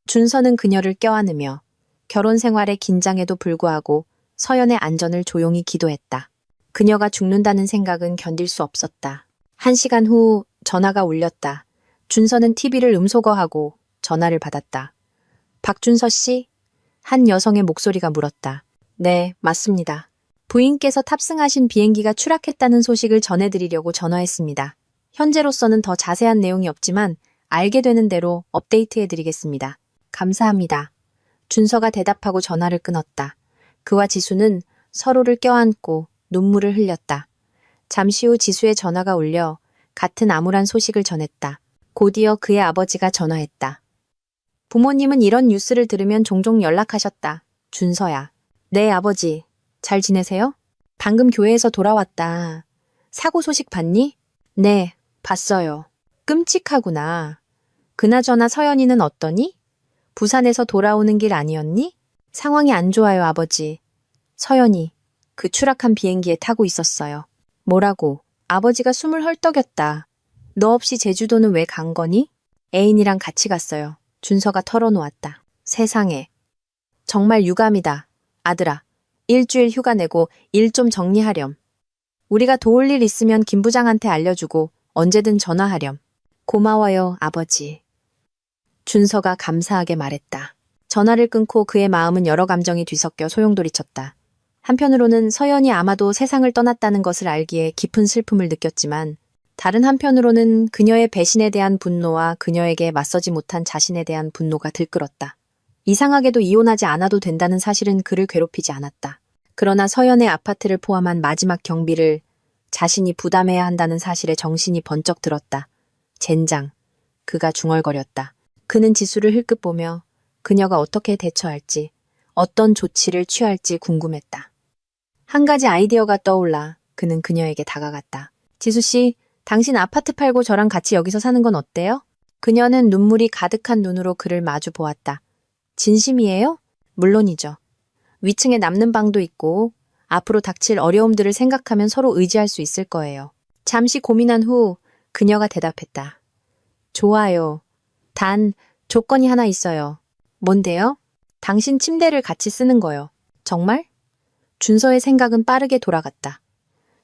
[SPEAKER 1] 준서는 그녀를 껴안으며 결혼 생활의 긴장에도 불구하고 서연의 안전을 조용히 기도했다. 그녀가 죽는다는 생각은 견딜 수 없었다. 1시간 후 전화가 울렸다. 준서는 TV를 음소거하고 전화를 받았다. 박준서 씨? 한 여성의 목소리가 물었다. 네, 맞습니다. 부인께서 탑승하신 비행기가 추락했다는 소식을 전해드리려고 전화했습니다. 현재로서는 더 자세한 내용이 없지만 알게 되는 대로 업데이트해드리겠습니다. 감사합니다. 준서가 대답하고 전화를 끊었다. 그와 지수는 서로를 껴안고 눈물을 흘렸다. 잠시 후 지수의 전화가 울려 같은 암울한 소식을 전했다. 곧이어 그의 아버지가 전화했다. 부모님은 이런 뉴스를 들으면 종종 연락하셨다. 준서야. 네, 아버지. 잘 지내세요? 방금 교회에서 돌아왔다. 사고 소식 봤니? 네, 봤어요. 끔찍하구나. 그나저나 서연이는 어떠니? 부산에서 돌아오는 길 아니었니? 상황이 안 좋아요, 아버지. 서연이 그 추락한 비행기에 타고 있었어요. 뭐라고? 아버지가 숨을 헐떡였다. 너 없이 제주도는 왜 간 거니? 애인이랑 같이 갔어요. 준서가 털어놓았다. 세상에. 정말 유감이다. 아들아, 일주일 휴가 내고 일 좀 정리하렴. 우리가 도울 일 있으면 김 부장한테 알려주고 언제든 전화하렴. 고마워요, 아버지. 준서가 감사하게 말했다. 전화를 끊고 그의 마음은 여러 감정이 뒤섞여 소용돌이쳤다. 한편으로는 서연이 아마도 세상을 떠났다는 것을 알기에 깊은 슬픔을 느꼈지만 다른 한편으로는 그녀의 배신에 대한 분노와 그녀에게 맞서지 못한 자신에 대한 분노가 들끓었다. 이상하게도 이혼하지 않아도 된다는 사실은 그를 괴롭히지 않았다. 그러나 서연의 아파트를 포함한 마지막 경비를 자신이 부담해야 한다는 사실에 정신이 번쩍 들었다. 젠장. 그가 중얼거렸다. 그는 지수를 흘끗 보며 그녀가 어떻게 대처할지, 어떤 조치를 취할지 궁금했다. 한 가지 아이디어가 떠올라 그는 그녀에게 다가갔다. 지수씨, 당신 아파트 팔고 저랑 같이 여기서 사는 건 어때요? 그녀는 눈물이 가득한 눈으로 그를 마주 보았다. 진심이에요? 물론이죠. 위층에 남는 방도 있고 앞으로 닥칠 어려움들을 생각하면 서로 의지할 수 있을 거예요. 잠시 고민한 후 그녀가 대답했다. 좋아요. 단 조건이 하나 있어요. 뭔데요? 당신 침대를 같이 쓰는 거요. 정말? 준서의 생각은 빠르게 돌아갔다.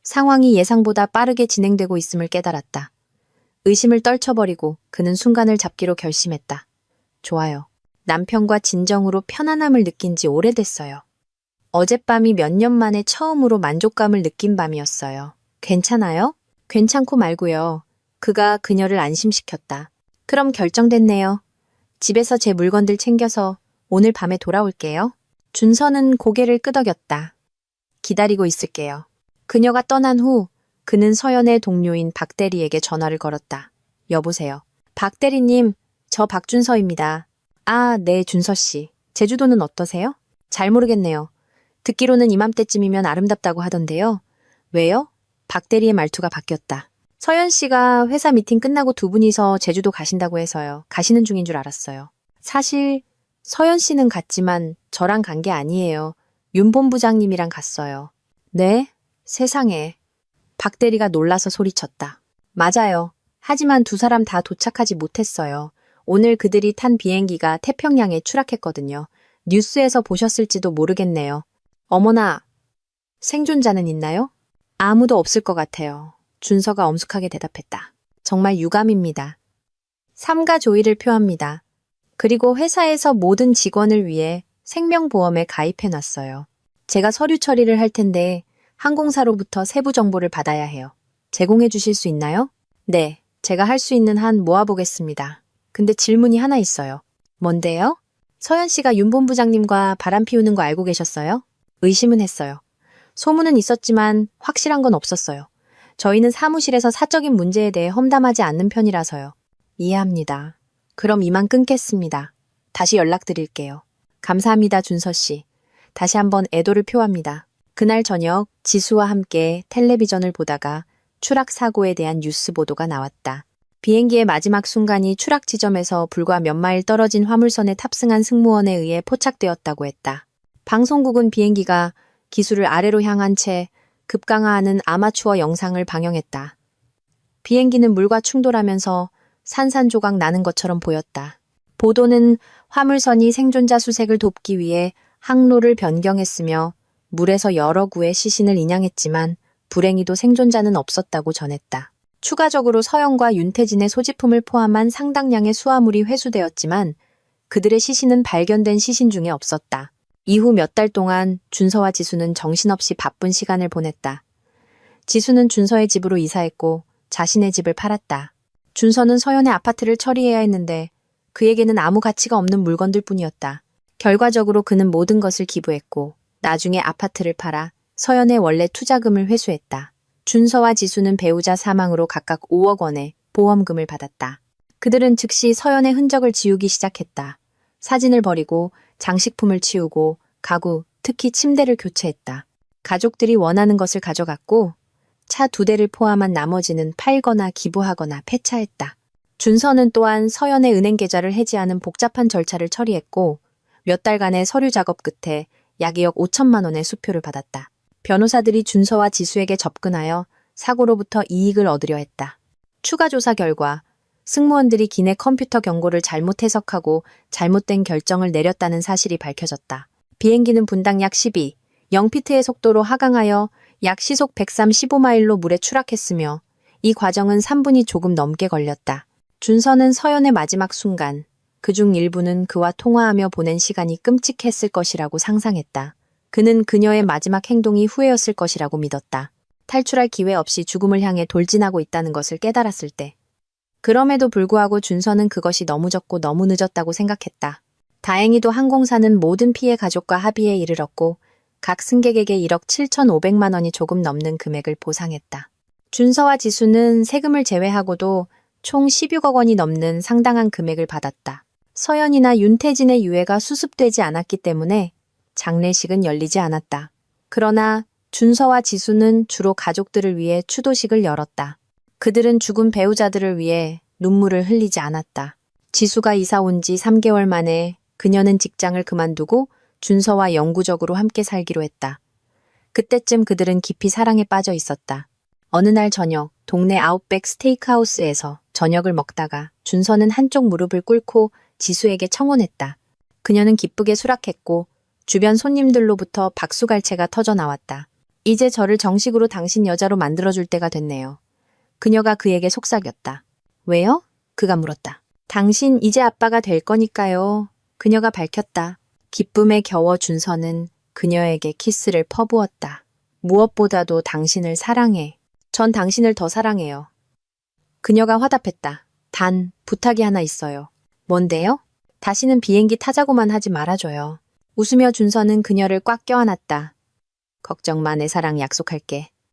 [SPEAKER 1] 상황이 예상보다 빠르게 진행되고 있음을 깨달았다. 의심을 떨쳐버리고 그는 순간을 잡기로 결심했다. 좋아요. 남편과 진정으로 편안함을 느낀 지 오래됐어요. 어젯밤이 몇 년 만에 처음으로 만족감을 느낀 밤이었어요. 괜찮아요? 괜찮고 말고요. 그가 그녀를 안심시켰다. 그럼 결정됐네요. 집에서 제 물건들 챙겨서 오늘 밤에 돌아올게요. 준서는 고개를 끄덕였다. 기다리고 있을게요. 그녀가 떠난 후 그는 서연의 동료인 박 대리에게 전화를 걸었다. 여보세요. 박 대리님, 저 박준서입니다. 아, 네, 준서 씨. 제주도는 어떠세요? 잘 모르겠네요. 듣기로는 이맘때쯤이면 아름답다고 하던데요. 왜요? 박 대리의 말투가 바뀌었다. 서연 씨가 회사 미팅 끝나고 두 분이서 제주도 가신다고 해서요. 가시는 중인 줄 알았어요. 사실 서연 씨는 갔지만 저랑 간 게 아니에요. 윤 본부장님이랑 갔어요. 네? 세상에. 박 대리가 놀라서 소리쳤다. 맞아요. 하지만 두 사람 다 도착하지 못했어요. 오늘 그들이 탄 비행기가 태평양에 추락했거든요. 뉴스에서 보셨을지도 모르겠네요. 어머나, 생존자는 있나요? 아무도 없을 것 같아요. 준서가 엄숙하게 대답했다. 정말 유감입니다. 삼가 조의를 표합니다. 그리고 회사에서 모든 직원을 위해 생명보험에 가입해놨어요. 제가 서류 처리를 할 텐데 항공사로부터 세부 정보를 받아야 해요. 제공해 주실 수 있나요? 네, 제가 할 수 있는 한 모아보겠습니다. 근데 질문이 하나 있어요. 뭔데요? 서연 씨가 윤 본부장님과 바람 피우는 거 알고 계셨어요? 의심은 했어요. 소문은 있었지만 확실한 건 없었어요. 저희는 사무실에서 사적인 문제에 대해 험담하지 않는 편이라서요. 이해합니다. 그럼 이만 끊겠습니다. 다시 연락드릴게요. 감사합니다, 준서 씨. 다시 한번 애도를 표합니다. 그날 저녁 지수와 함께 텔레비전을 보다가 추락 사고에 대한 뉴스 보도가 나왔다. 비행기의 마지막 순간이 추락 지점에서 불과 몇 마일 떨어진 화물선에 탑승한 승무원에 의해 포착되었다고 했다. 방송국은 비행기가 기수를 아래로 향한 채 급강하하는 아마추어 영상을 방영했다. 비행기는 물과 충돌하면서 산산조각 나는 것처럼 보였다. 보도는 화물선이 생존자 수색을 돕기 위해 항로를 변경했으며 물에서 여러 구의 시신을 인양했지만 불행히도 생존자는 없었다고 전했다. 추가적으로 서영과 윤태진의 소지품을 포함한 상당량의 수화물이 회수되었지만 그들의 시신은 발견된 시신 중에 없었다. 이후 몇 달 동안 준서와 지수는 정신없이 바쁜 시간을 보냈다. 지수는 준서의 집으로 이사했고 자신의 집을 팔았다. 준서는 서연의 아파트를 처리해야 했는데 그에게는 아무 가치가 없는 물건들 뿐이었다. 결과적으로 그는 모든 것을 기부했고 나중에 아파트를 팔아 서연의 원래 투자금을 회수했다. 준서와 지수는 배우자 사망으로 각각 5억 원의 보험금을 받았다. 그들은 즉시 서연의 흔적을 지우기 시작했다. 사진을 버리고 장식품을 치우고 가구, 특히 침대를 교체했다. 가족들이 원하는 것을 가져갔고 차 2대를 포함한 나머지는 팔거나 기부하거나 폐차했다. 준서는 또한 서연의 은행 계좌를 해지하는 복잡한 절차를 처리했고 몇 달간의 서류 작업 끝에 약 2억 5천만 원의 수표를 받았다. 변호사들이 준서와 지수에게 접근하여 사고로부터 이익을 얻으려 했다. 추가 조사 결과 승무원들이 기내 컴퓨터 경고를 잘못 해석하고 잘못된 결정을 내렸다는 사실이 밝혀졌다. 비행기는 분당 약 12, 0피트의 속도로 하강하여 약 시속 135마일로 물에 추락했으며 이 과정은 3분이 조금 넘게 걸렸다. 준서는 서연의 마지막 순간, 그중 일부는 그와 통화하며 보낸 시간이 끔찍했을 것이라고 상상했다. 그는 그녀의 마지막 행동이 후회였을 것이라고 믿었다. 탈출할 기회 없이 죽음을 향해 돌진하고 있다는 것을 깨달았을 때. 그럼에도 불구하고 준서는 그것이 너무 적고 너무 늦었다고 생각했다. 다행히도 항공사는 모든 피해 가족과 합의에 이르렀고 각 승객에게 1억 7,500만 원이 조금 넘는 금액을 보상했다. 준서와 지수는 세금을 제외하고도 총 16억 원이 넘는 상당한 금액을 받았다. 서연이나 윤태진의 유해가 수습되지 않았기 때문에 장례식은 열리지 않았다. 그러나 준서와 지수는 주로 가족들을 위해 추도식을 열었다. 그들은 죽은 배우자들을 위해 눈물을 흘리지 않았다. 지수가 이사 온 지 3개월 만에 그녀는 직장을 그만두고 준서와 영구적으로 함께 살기로 했다. 그때쯤 그들은 깊이 사랑에 빠져 있었다. 어느 날 저녁, 동네 아웃백 스테이크하우스에서 저녁을 먹다가 준서는 한쪽 무릎을 꿇고 지수에게 청혼했다. 그녀는 기쁘게 수락했고 주변 손님들로부터 박수갈채가 터져 나왔다. 이제 저를 정식으로 당신 여자로 만들어줄 때가 됐네요. 그녀가 그에게 속삭였다. 왜요? 그가 물었다. 당신 이제 아빠가 될 거니까요. 그녀가 밝혔다. 기쁨에 겨워 준서는 그녀에게 키스를 퍼부었다. 무엇보다도 당신을 사랑해. 전 당신을 더 사랑해요. 그녀가 화답했다. 단, 부탁이 하나 있어요. 뭔데요? 다시는 비행기 타자고만 하지 말아줘요. 웃으며 준서는 그녀를 꽉 껴안았다. 걱정 마, 내 사랑 약속할게.